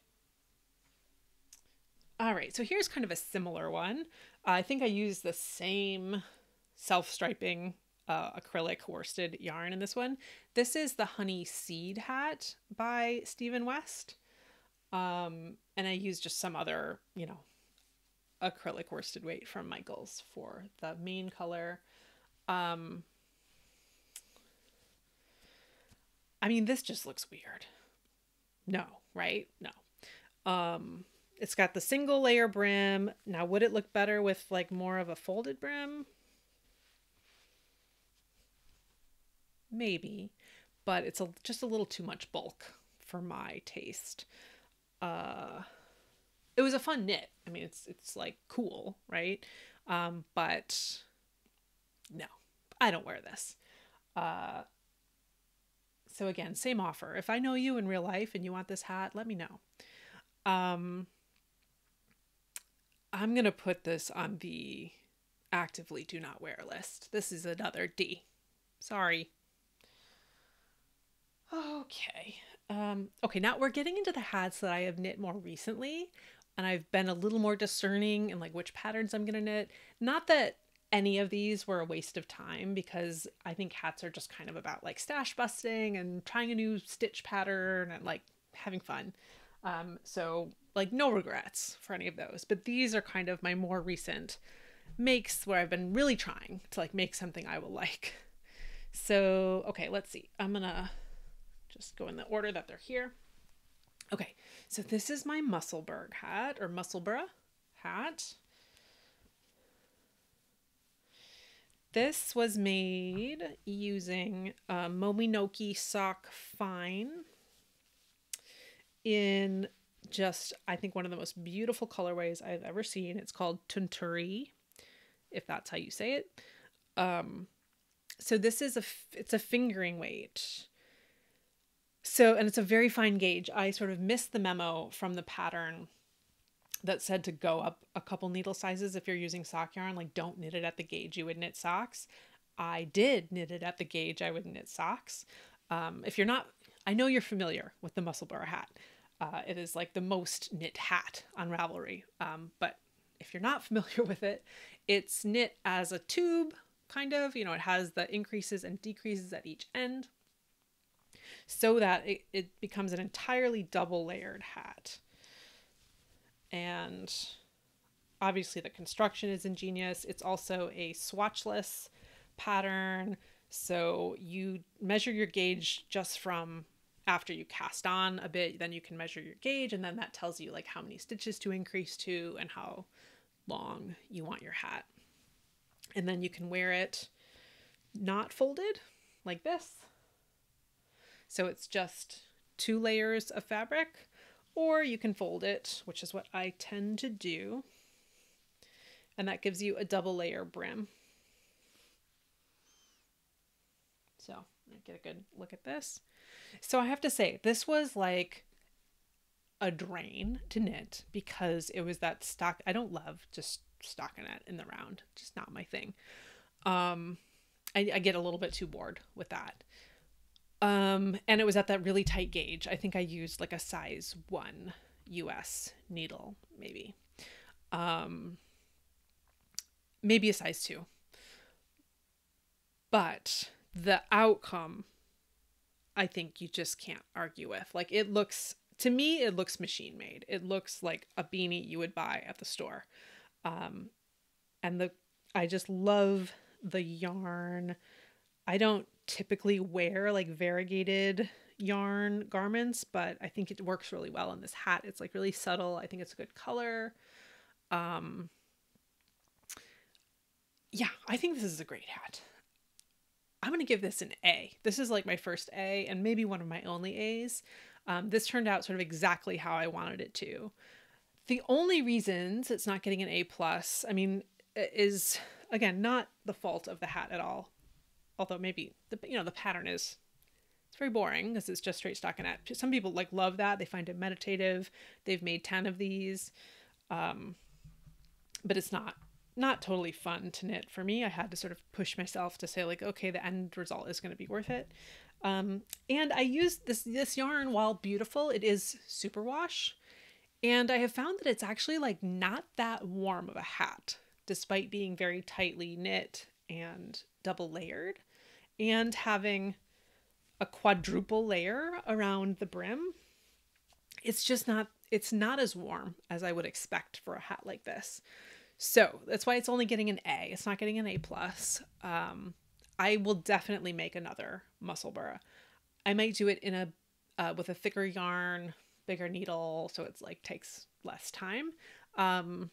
All right, so here's kind of a similar one. I think I used the same self-striping acrylic worsted yarn in this one. This is the Honey Seed Hat by Stephen West. And I used just some other, acrylic worsted weight from Michaels for the main color. I mean, this just looks weird. No, right? No. It's got the single layer brim. Now, would it look better with like more of a folded brim? Maybe, but it's just a little too much bulk for my taste. It was a fun knit. I mean, it's like cool, right? But no, I don't wear this. So again, same offer. If I know you in real life and you want this hat, let me know. I'm going to put this on the actively do not wear list. This is another D. Sorry. Okay. Okay, now we're getting into the hats that I have knit more recently, and I've been a little more discerning in like which patterns I'm going to knit. Not that any of these were a waste of time, because I think hats are just kind of about like stash busting and trying a new stitch pattern and like having fun. So like no regrets for any of those, but these are kind of my more recent makes where I've been really trying to like make something I will like. So, okay, let's see. I'm gonna just go in the order that they're here. Okay, so this is my Musselburgh hat, or Musselburgh hat. This was made using Mominoki Sock Fine in just, I think, one of the most beautiful colorways I've ever seen. It's called Tunturi, if that's how you say it. So this is it's a fingering weight. So, and it's a very fine gauge. I sort of missed the memo from the pattern that said to go up a couple needle sizes if you're using sock yarn. Like, don't knit it at the gauge you would knit socks. I did knit it at the gauge I would knit socks. If you're not, I know you're familiar with the Musselburgh hat. It is like the most knit hat on Ravelry. But if you're not familiar with it, it's knit as a tube, kind of. You know, it has the increases and decreases at each end. so that it becomes an entirely double layered hat. And obviously the construction is ingenious. It's also a swatchless pattern. So you measure your gauge just from after you cast on a bit, then you can measure your gauge, and then that tells you like how many stitches to increase to and how long you want your hat. And then you can wear it not folded like this. So it's just 2 layers of fabric, or you can fold it, which is what I tend to do. And that gives you a double layer brim. So get a good look at this. So I have to say, this was like a drain to knit because it was that stock. I don't love just stockinette in the round, just not my thing. I get a little bit too bored with that. And it was at that really tight gauge. I think I used like a size 1 US needle, maybe. Maybe a size 2. But the outcome, I think you just can't argue with. Like, it looks, to me, it looks machine made. It looks like a beanie you would buy at the store. And I just love the yarn. I don't typically wear like variegated yarn garments, but I think it works really well in this hat. It's like really subtle. I think it's a good color. Yeah, I think this is a great hat. I'm going to give this an A. This is like my first A and maybe one of my only A's. This turned out sort of exactly how I wanted it to. The only reasons it's not getting an A+, I mean, is, again, not the fault of the hat at all. Although maybe, the pattern is, it's very boring because it's just straight stockinette. Some people like love that. They find it meditative. They've made 10 of these. But it's not totally fun to knit for me. I had to sort of push myself to say like, okay, the end result is going to be worth it. And I used this yarn, while beautiful, it is superwash. And I have found that it's actually like not that warm of a hat, despite being very tightly knit and double layered and having a quadruple layer around the brim. It's not as warm as I would expect for a hat like this. So that's why it's only getting an A. It's not getting an A+. I will definitely make another Musselburgh. I might do it in with a thicker yarn, bigger needle, so it's like takes less time. The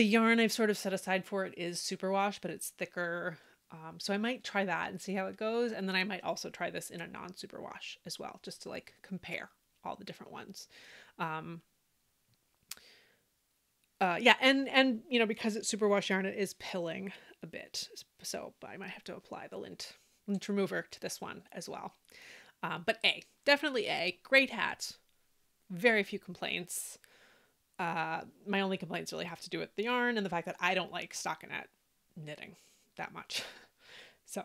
yarn I've sort of set aside for it is superwash, but it's thicker. So I might try that and see how it goes. And then I might also try this in a non-superwash as well, just to like compare all the different ones. Yeah, and because it's superwash yarn, it is pilling a bit. So I might have to apply the lint remover to this one as well. But A, definitely A. Great hat. Very few complaints. My only complaints really have to do with the yarn and the fact that I don't like stockinette knitting that much. So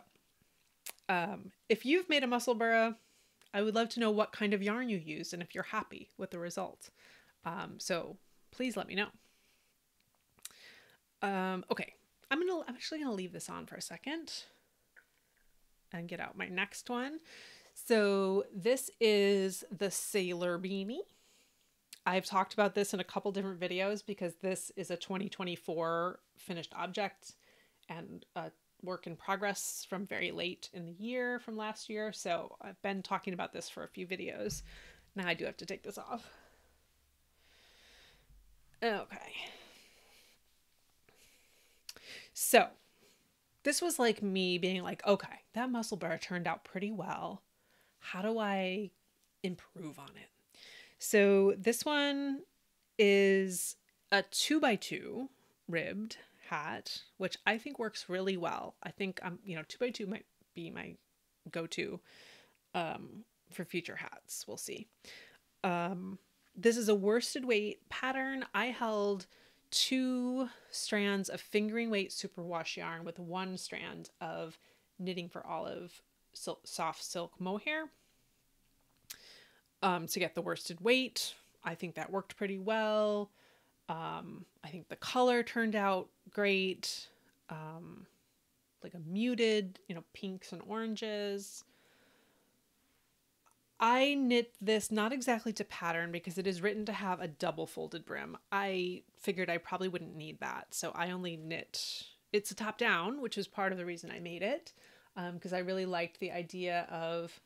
if you've made a Musselburgh, I would love to know what kind of yarn you used and if you're happy with the result. So please let me know. Okay, I'm actually gonna leave this on for a second and get out my next one. So this is the Sailor Beanie. I've talked about this in a couple different videos because this is a 2024 finished object and a work in progress from very late in the year from last year. So I've been talking about this for a few videos. Now I do have to take this off. Okay. So this was like me being like, okay, that Musselburgh turned out pretty well. How do I improve on it? So this one is a 2x2 ribbed hat, which I think works really well. I think 2x2 might be my go-to for future hats. We'll see. This is a worsted weight pattern. I held 2 strands of fingering weight superwash yarn with 1 strand of Knitting for Olive soft silk mohair to get the worsted weight. I think that worked pretty well. I think the color turned out great. Like a muted, pinks and oranges. I knit this not exactly to pattern because it is written to have a double folded brim. I figured I probably wouldn't need that. So I only knit, it's a top down, which is part of the reason I made it. Because I really liked the idea of,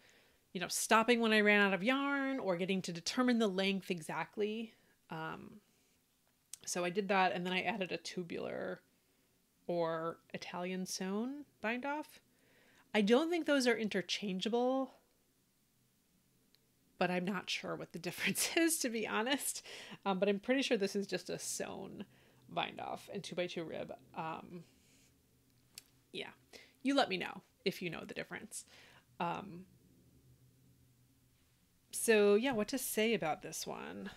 you know, stopping when I ran out of yarn or getting to determine the length exactly. So I did that, and then I added a tubular or Italian sewn bind off. I don't think those are interchangeable, but I'm not sure what the difference is, to be honest. But I'm pretty sure this is just a sewn bind off and 2x2 rib. Yeah, you let me know if you know the difference. So yeah, what to say about this one?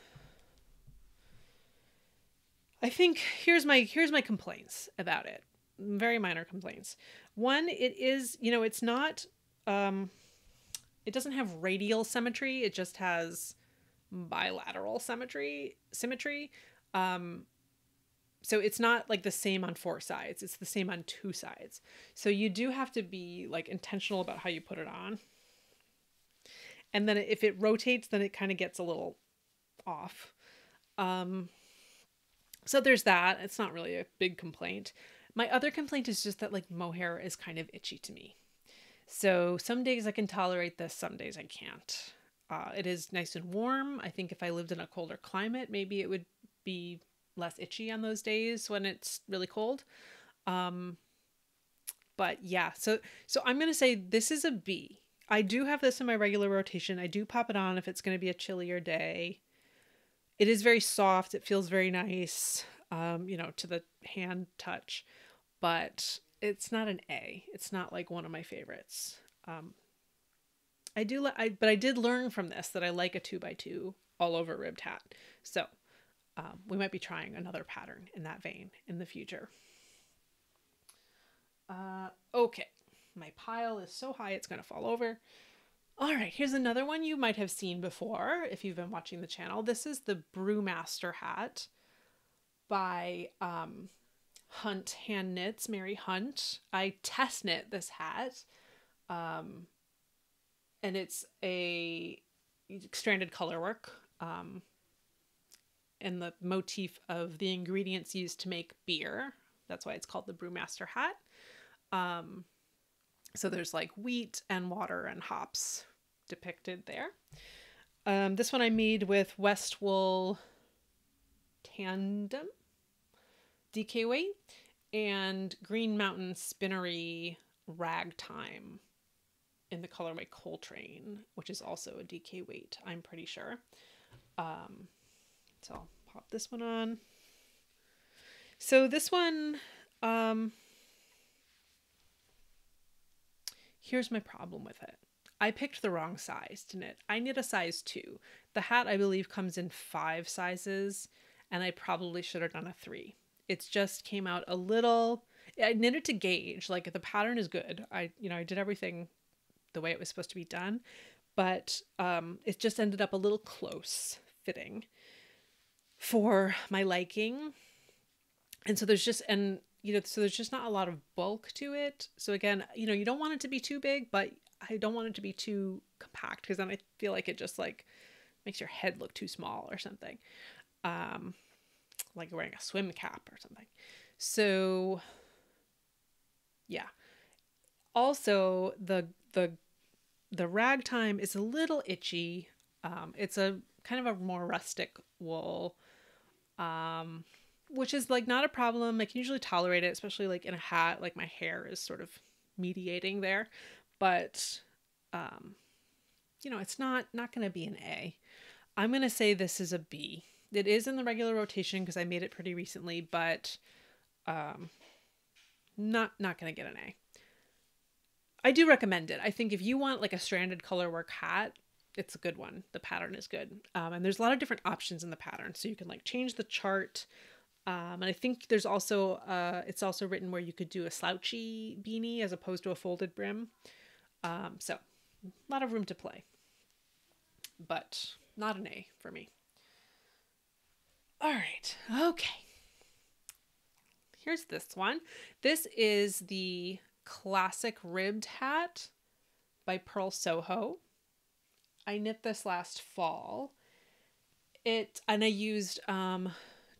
I think here's my complaints about it. Very minor complaints. One, it is, you know, it's not, it doesn't have radial symmetry. It just has bilateral symmetry. So it's not like the same on 4 sides. It's the same on 2 sides. So you do have to be like intentional about how you put it on. And then if it rotates, then it kind of gets a little off. So there's that. It's not really a big complaint. My other complaint is just that like mohair is kind of itchy to me. So some days I can tolerate this, some days I can't. It is nice and warm. I think if I lived in a colder climate, maybe it would be less itchy on those days when it's really cold. But yeah, so I'm going to say this is a B. I do have this in my regular rotation. I do pop it on if it's going to be a chillier day. It is very soft. It feels very nice, you know, to the hand touch, but it's not an A. It's not like one of my favorites. But I did learn from this that I like a 2x2 all over ribbed hat. So we might be trying another pattern in that vein in the future. Okay, my pile is so high it's going to fall over. All right, here's another one you might have seen before if you've been watching the channel. This is the Brew Master Hat by Hunt Hand Knits, Mary Hunt. I test knit this hat, and it's a stranded color work, and the motif of the ingredients used to make beer. That's why it's called the Brew Master Hat. So there's like wheat and water and hops depicted there. This one I made with West Wool Tandem DK weight and Green Mountain Spinnery Ragtime in the colorway Coltrane, which is also a DK weight, I'm pretty sure. So I'll pop this one on. So this one, here's my problem with it. I picked the wrong size to knit. I knit a size 2. The hat, I believe, comes in 5 sizes, and I probably should have done a 3. It's just came out a little, I knit it to gauge, like the pattern is good. I did everything the way it was supposed to be done, but it just ended up a little close fitting for my liking. And so there's just, so there's just not a lot of bulk to it. So again, you don't want it to be too big, but I don't want it to be too compact because then I feel like it just like makes your head look too small or something. Like wearing a swim cap or something. So yeah. Also the ragtime is a little itchy. It's a kind of a more rustic wool. Which is like not a problem. I can usually tolerate it, especially like in a hat, like my hair is sort of mediating there, but, it's not going to be an A. I'm going to say this is a B. It is in the regular rotation because I made it pretty recently, but, not going to get an A. I do recommend it. I think if you want like a stranded colorwork hat, it's a good one. The pattern is good. And there's a lot of different options in the pattern. So you can like change the chart. And I think there's also, it's also written where you could do a slouchy beanie as opposed to a folded brim. So a lot of room to play, but not an A for me. All right. Okay. Here's this one. This is the classic ribbed hat by Purl Soho. I knit this last fall. And I used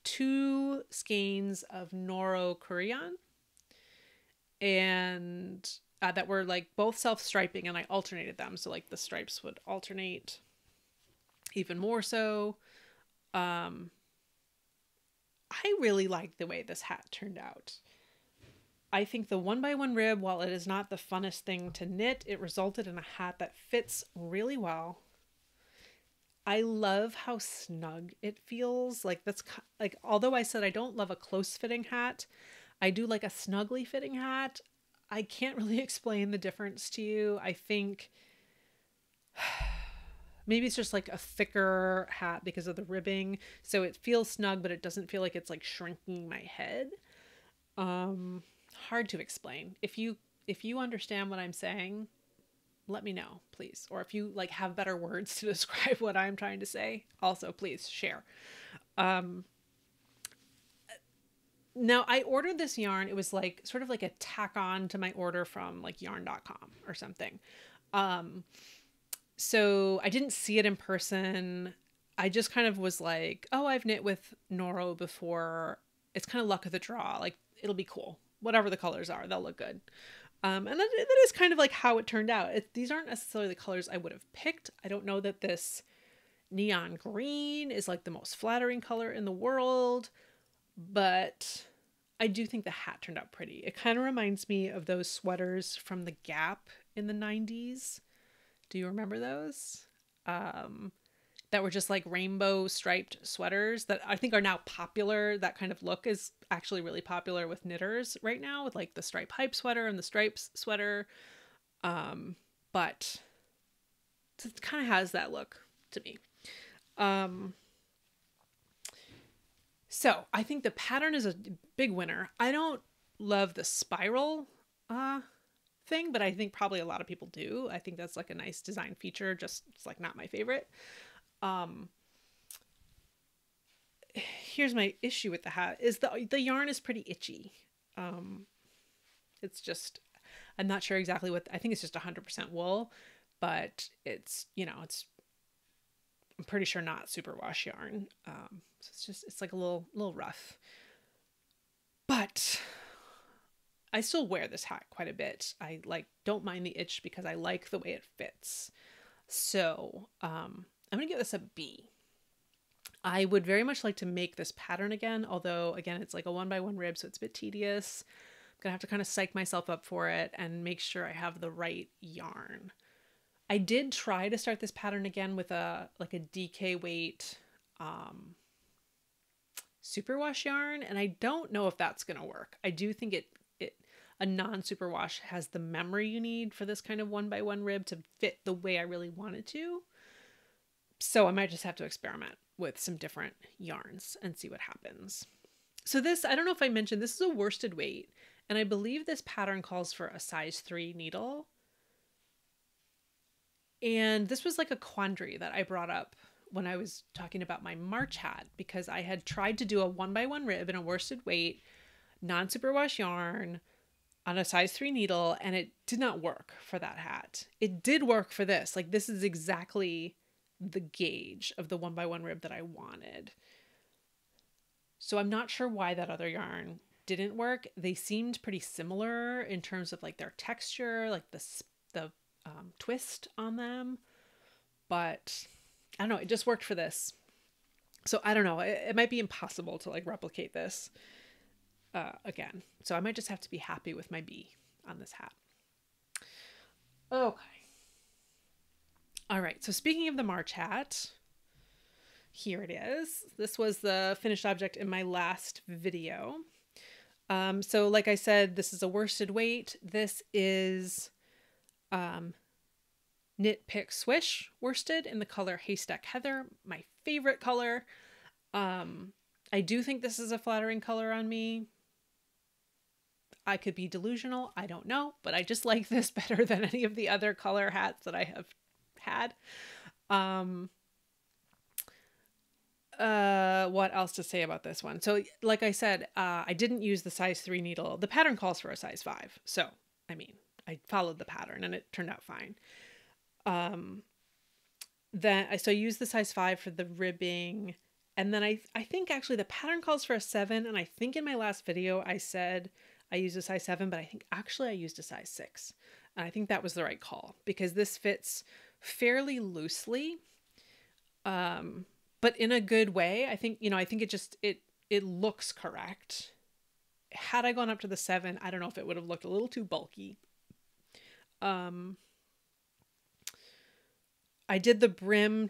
2 skeins of Noro Korean, and that were like both self-striping, and I alternated them. So like the stripes would alternate even more so. I really like the way this hat turned out. I think the 1x1 rib, while it is not the funnest thing to knit, it resulted in a hat that fits really well. I love how snug it feels. Like that's like, although I said I don't love a close fitting hat, I do like a snugly fitting hat. I can't really explain the difference to you. I think maybe it's just like a thicker hat because of the ribbing. So it feels snug, but it doesn't feel like it's like shrinking my head. Hard to explain. If you understand what I'm saying, let me know, please. Or if you like have better words to describe what I'm trying to say, also please share. Now I ordered this yarn. It was like sort of like a tack on to my order from like yarn.com or something. So I didn't see it in person. I just kind of was like, oh, I've knit with Noro before. It's kind of luck of the draw. Like it'll be cool. Whatever the colors are, they'll look good. And that is kind of like how it turned out. These aren't necessarily the colors I would have picked. I don't know that this neon green is like the most flattering color in the world, but I do think the hat turned out pretty. It kind of reminds me of those sweaters from the Gap in the 90s. Do you remember those? That were just like rainbow striped sweaters that I think are now popular. That kind of look is actually really popular with knitters right now, with like the stripe hype sweater and the stripes sweater. But it kind of has that look to me. So I think the pattern is a big winner. I don't love the spiral thing, but I think probably a lot of people do. I think that's like a nice design feature. Just it's like not my favorite. Here's my issue with the hat is the yarn is pretty itchy. It's just, I'm not sure exactly what, I think it's just 100% wool, but it's, you know, it's, I'm pretty sure not superwash yarn. So it's like a little rough, but I still wear this hat quite a bit. I don't mind the itch because I like the way it fits. So, I'm going to give this a B. I would very much like to make this pattern again, although again, it's like a 1x1 rib, so it's a bit tedious. I'm going to have to kind of psych myself up for it and make sure I have the right yarn. I did try to start this pattern again with a DK weight superwash yarn, and I don't know if that's going to work. I do think a non-superwash has the memory you need for this kind of 1x1 rib to fit the way I really want it to. So I might just have to experiment with some different yarns and see what happens. So this, I don't know if I mentioned, this is a worsted weight, and I believe this pattern calls for a size 3 needle. And this was like a quandary that I brought up when I was talking about my March hat, because I had tried to do a 1x1 rib in a worsted weight, non-superwash yarn on a size 3 needle, and it did not work for that hat. It did work for this. Like this is exactly the gauge of the 1x1 rib that I wanted. So I'm not sure why that other yarn didn't work. They seemed pretty similar in terms of like their texture, like the twist on them, but I don't know, it just worked for this. So I don't know, it might be impossible to like replicate this again. So I might just have to be happy with my B on this hat. Okay. All right, so speaking of the March hat, here it is. This was the finished object in my last video. So like I said, this is a worsted weight. This is Knit Pick Swish worsted in the color Haystack Heather, my favorite color. I do think this is a flattering color on me. I could be delusional, I don't know, but I just like this better than any of the other color hats that I have had. What else to say about this one? So like I said, I didn't use the size 3 needle. The pattern calls for a size 5. So, I mean, I followed the pattern and it turned out fine. So I used the size 5 for the ribbing. And then I think actually the pattern calls for a 7. And I think in my last video I said I used a size 7, but I think actually I used a size 6. And I think that was the right call because this fits fairly loosely, but in a good way. I think, I think it looks correct. Had I gone up to the 7, I don't know if it would have looked a little too bulky. I did the brim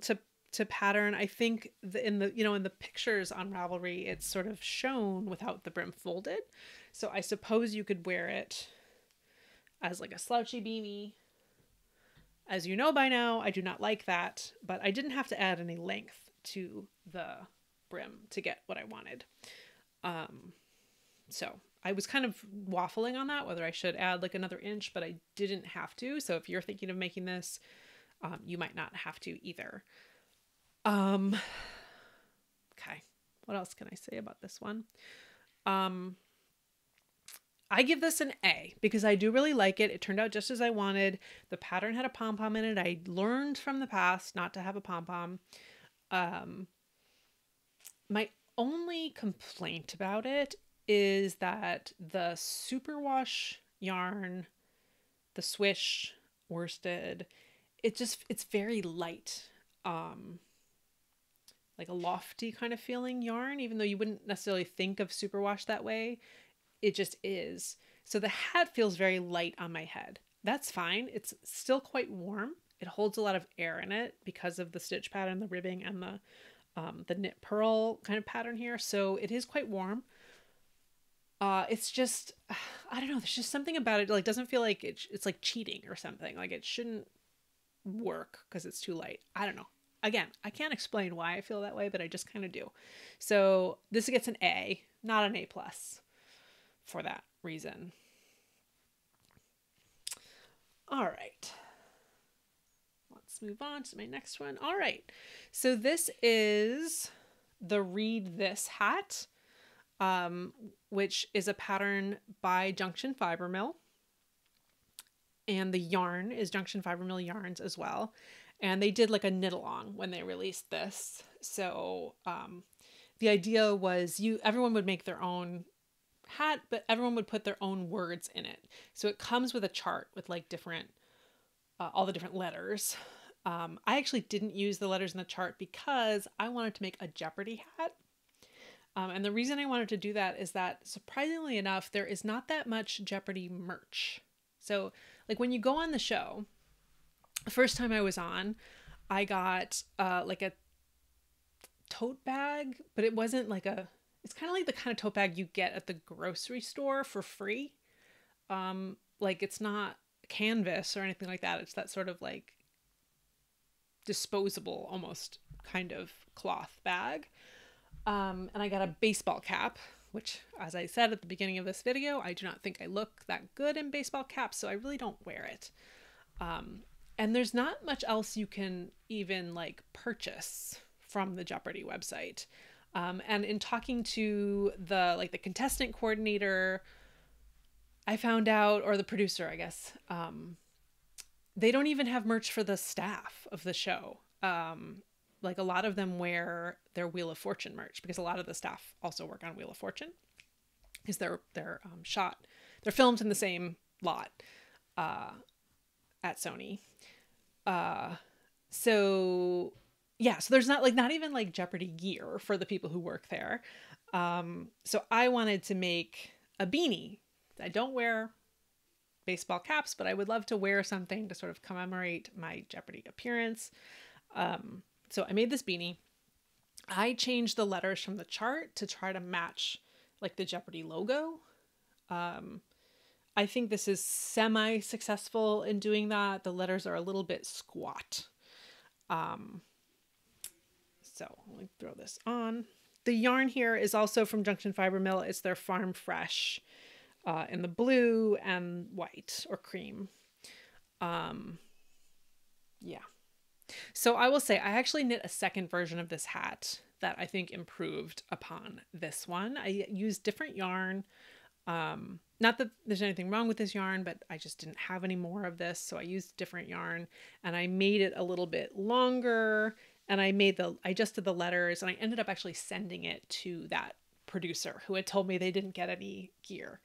to pattern. I think in the pictures on Ravelry, it's sort of shown without the brim folded. So I suppose you could wear it as like a slouchy beanie. As you know by now, I do not like that, but I didn't have to add any length to the brim to get what I wanted. So I was kind of waffling on that, whether I should add like another inch, but I didn't have to. So if you're thinking of making this, you might not have to either. Okay. What else can I say about this one? I give this an A because I do really like it. It turned out just as I wanted. The pattern had a pom-pom in it. I learned from the past not to have a pom-pom. My only complaint about it is that the superwash yarn, the swish worsted, it's very light. Like a lofty kind of feeling yarn, even though you wouldn't necessarily think of superwash that way. It just is. So the hat feels very light on my head. That's fine. It's still quite warm. It holds a lot of air in it because of the stitch pattern, the ribbing, and the knit purl kind of pattern here. So it is quite warm. It's just, I don't know. There's just something about it. Like, doesn't feel like it's like cheating or something. Like it shouldn't work because it's too light. I don't know. Again, I can't explain why I feel that way, but I just kind of do. So this gets an A, not an A+. For that reason. All right. Let's move on to my next one. All right. So this is the Read This hat, which is a pattern by Junction Fiber Mill. And the yarn is Junction Fiber Mill yarns as well. And they did like a knit along when they released this. So the idea was everyone would make their own hat, but everyone would put their own words in it. So it comes with a chart with like all the different letters. I actually didn't use the letters in the chart because I wanted to make a Jeopardy hat. And the reason I wanted to do that is that surprisingly enough, there is not that much Jeopardy merch. So like when you go on the show, the first time I was on, I got like a tote bag, but it wasn't like it's kind of like the kind of tote bag you get at the grocery store for free. Like it's not canvas or anything like that. It's that sort of like disposable, almost kind of cloth bag. And I got a baseball cap, which, as I said at the beginning of this video, I do not think I look that good in baseball caps, so I really don't wear it. And there's not much else you can even like purchase from the Jeopardy website. And in talking to the contestant coordinator, I found out, or the producer, I guess, they don't even have merch for the staff of the show. Like a lot of them wear their Wheel of Fortune merch because a lot of the staff also work on Wheel of Fortune because they're filmed in the same lot at Sony. So yeah, so there's not even like Jeopardy gear for the people who work there. So I wanted to make a beanie. I don't wear baseball caps, but I would love to wear something to sort of commemorate my Jeopardy appearance. So I made this beanie. I changed the letters from the chart to try to match like the Jeopardy logo. I think this is semi-successful in doing that. The letters are a little bit squat. So let me throw this on. The yarn here is also from Junction Fiber Mill. It's their Farm Fresh in the blue and white or cream. Yeah. So I will say I actually knit a second version of this hat that I think improved upon this one. I used different yarn. Not that there's anything wrong with this yarn, but I just didn't have any more of this. So I used different yarn and I made it a little bit longer, and I adjusted the letters, and I ended up actually sending it to that producer who had told me they didn't get any gear.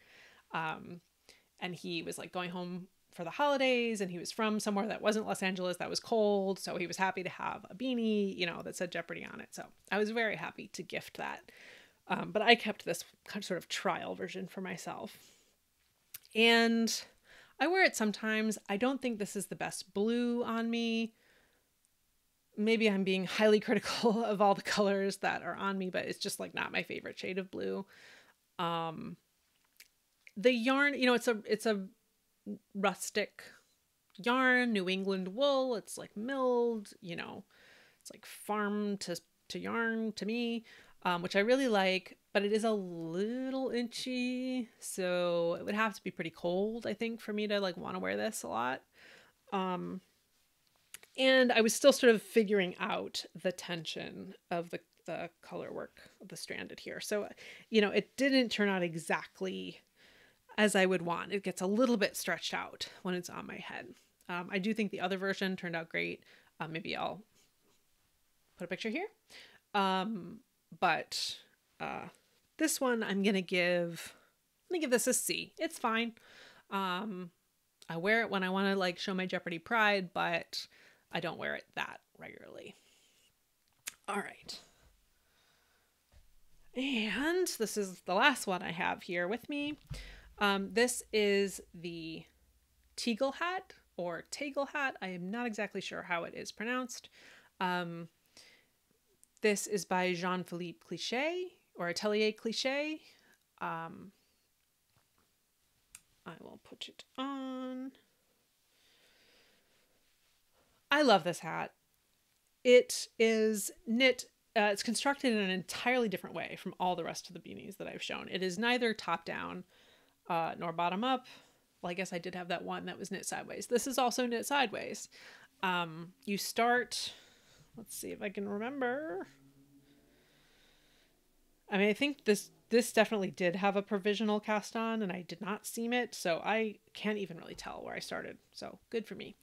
And he was like going home for the holidays, and he was from somewhere that wasn't Los Angeles, that was cold. So he was happy to have a beanie, you know, that said Jeopardy on it. So I was very happy to gift that. But I kept this sort of trial version for myself. And I wear it sometimes. I don't think this is the best blue on me. Maybe I'm being highly critical of all the colors that are on me, but it's just like not my favorite shade of blue. The yarn, you know, it's a rustic yarn, New England wool. It's like milled, you know, it's like farm to yarn to me, which I really like, but it is a little itchy. So it would have to be pretty cold, I think, for me to like want to wear this a lot. And I was still sort of figuring out the tension of the color work of the stranded here. So, you know, it didn't turn out exactly as I would want. It gets a little bit stretched out when it's on my head. I do think the other version turned out great. Maybe I'll put a picture here. But this one I'm gonna give this a C. It's fine. I wear it when I want to like show my Jeopardy pride, but I don't wear it that regularly. All right. And this is the last one I have here with me. This is the Teague hat or Teague hat. I am not exactly sure how it is pronounced. This is by Jean-Philippe Cliche or Atelier Cliche. I will put it on. I love this hat. It is knit. It's constructed in an entirely different way from all the rest of the beanies that I've shown. It is neither top down nor bottom up. Well, I guess I did have that one that was knit sideways. This is also knit sideways. You start, let's see if I can remember. I mean, I think this definitely did have a provisional cast on, and I did not seam it, so I can't even really tell where I started. So good for me.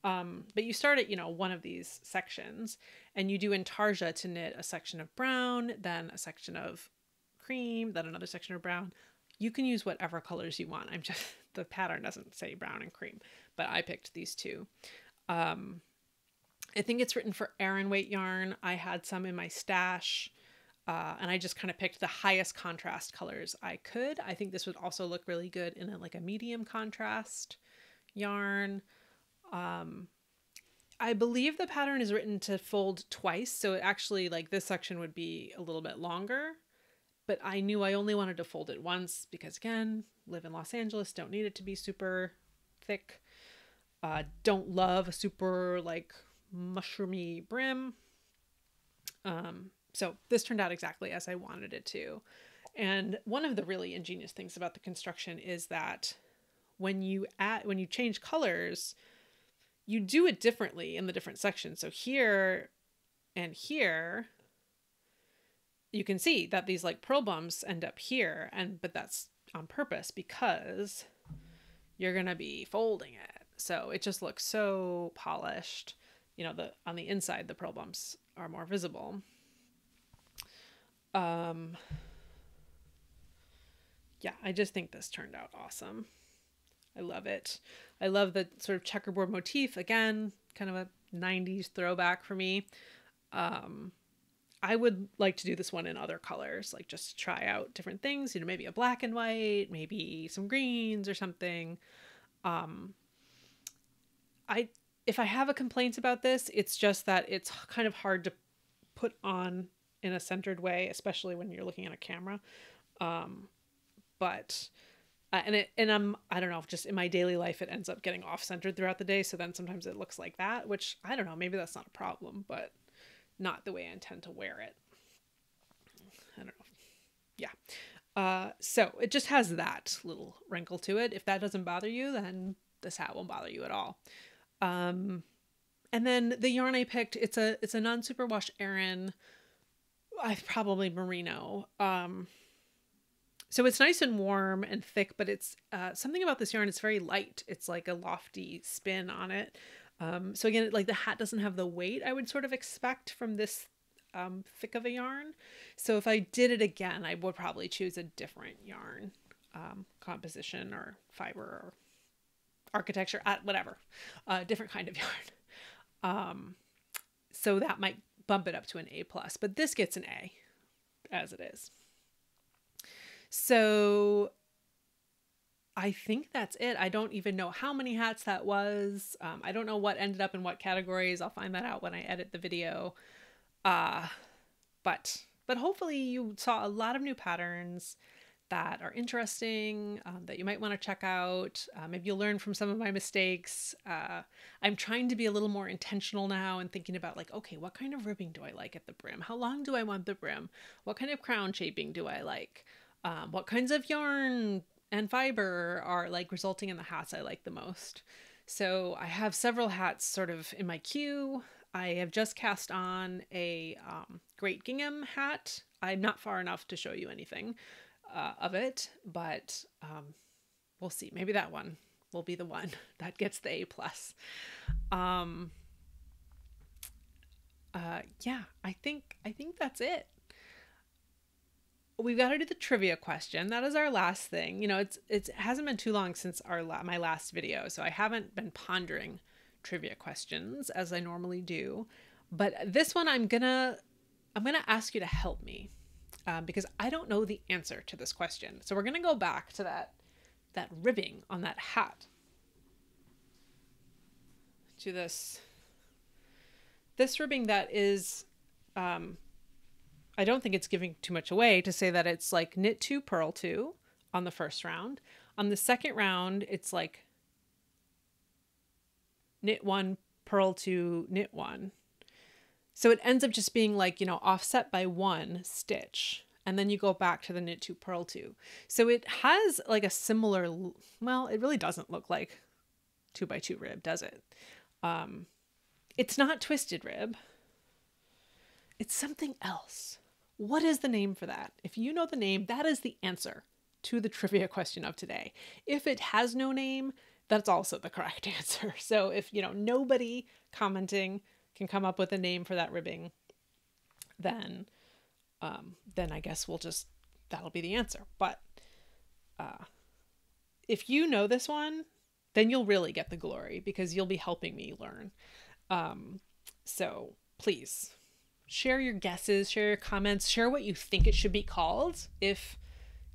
But you start at, you know, one of these sections, and you do intarsia to knit a section of brown, then a section of cream, then another section of brown. You can use whatever colors you want. The pattern doesn't say brown and cream, but I picked these two. I think it's written for Aran weight yarn. I had some in my stash, and I just kind of picked the highest contrast colors I could. I think this would also look really good in a medium contrast yarn. I believe the pattern is written to fold twice, so it actually, like, this section would be a little bit longer, but I knew I only wanted to fold it once because, again, live in Los Angeles, don't need it to be super thick. Don't love a super, like, mushroomy brim. So this turned out exactly as I wanted it to. And one of the really ingenious things about the construction is that when you change colors, you do it differently in the different sections. So here and here, you can see that these like pearl bumps end up here, but that's on purpose because you're going to be folding it. So it just looks so polished. You know, on the inside, the pearl bumps are more visible. Yeah, I just think this turned out awesome. I love it. I love the sort of checkerboard motif. Again, kind of a 90s throwback for me. I would like to do this one in other colors, like just try out different things, you know, maybe a black and white, maybe some greens or something. If I have a complaint about this, it's just that it's kind of hard to put on in a centered way, especially when you're looking at a camera. I don't know, just in my daily life, it ends up getting off-centered throughout the day. So then sometimes it looks like that, which I don't know, maybe that's not a problem, but not the way I intend to wear it. I don't know. Yeah. So it just has that little wrinkle to it. If that doesn't bother you, then this hat won't bother you at all. And then the yarn I picked, it's a non-superwash Aran, probably merino. So it's nice and warm and thick, but it's something about this yarn. It's very light. It's like a lofty spin on it. So again, like the hat doesn't have the weight I would sort of expect from this thick of a yarn. So if I did it again, I would probably choose a different yarn composition or fiber or architecture, whatever, different kind of yarn. So that might bump it up to an A+, but this gets an A as it is. So I think that's it. I don't even know how many hats that was. I don't know what ended up in what categories. I'll find that out when I edit the video. But hopefully you saw a lot of new patterns that are interesting, that you might want to check out. Maybe you'll learn from some of my mistakes. I'm trying to be a little more intentional now and thinking about like, okay, what kind of ribbing do I like at the brim? How long do I want the brim? What kind of crown shaping do I like? What kinds of yarn and fiber are like resulting in the hats I like the most? So I have several hats sort of in my queue. I have just cast on a Great Gingham hat. I'm not far enough to show you anything of it, but we'll see. Maybe that one will be the one that gets the A+. Yeah, I think that's it. We've got to do the trivia question. That is our last thing. You know, it hasn't been too long since my last video, so I haven't been pondering trivia questions as I normally do. But this one I'm gonna ask you to help me because I don't know the answer to this question. So we're gonna go back to that ribbing on that hat, to this ribbing that is I don't think it's giving too much away to say that it's like knit 2, purl 2 on the first round. On the second round, it's like knit 1, purl 2, knit 1. So it ends up just being like, you know, offset by 1 stitch. And then you go back to the knit 2, purl 2. So it has like a similar, well, it really doesn't look like 2x2 rib, does it? It's not twisted rib. It's something else. What is the name for that? If you know the name, that is the answer to the trivia question of today. If it has no name, that's also the correct answer. So if, you know, nobody commenting can come up with a name for that ribbing, then I guess that'll be the answer. But if you know this one, then you'll really get the glory because you'll be helping me learn. So please share your guesses, share your comments, share what you think it should be called if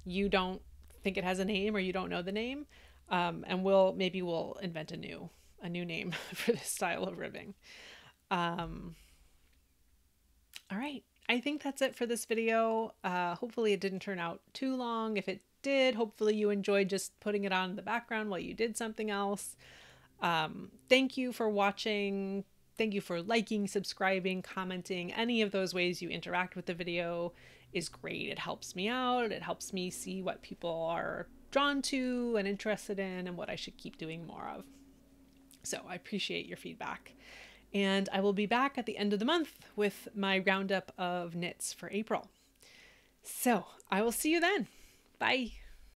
you don't think it has a name or you don't know the name. And maybe we'll invent a new name for this style of ribbing. All right. I think that's it for this video. Hopefully it didn't turn out too long. If it did, hopefully you enjoyed just putting it on in the background while you did something else. Thank you for watching. Thank you for liking, subscribing, commenting. Any of those ways you interact with the video is great. It helps me out. It helps me see what people are drawn to and interested in and what I should keep doing more of. So I appreciate your feedback. And I will be back at the end of the month with my roundup of knits for April. So I will see you then. Bye.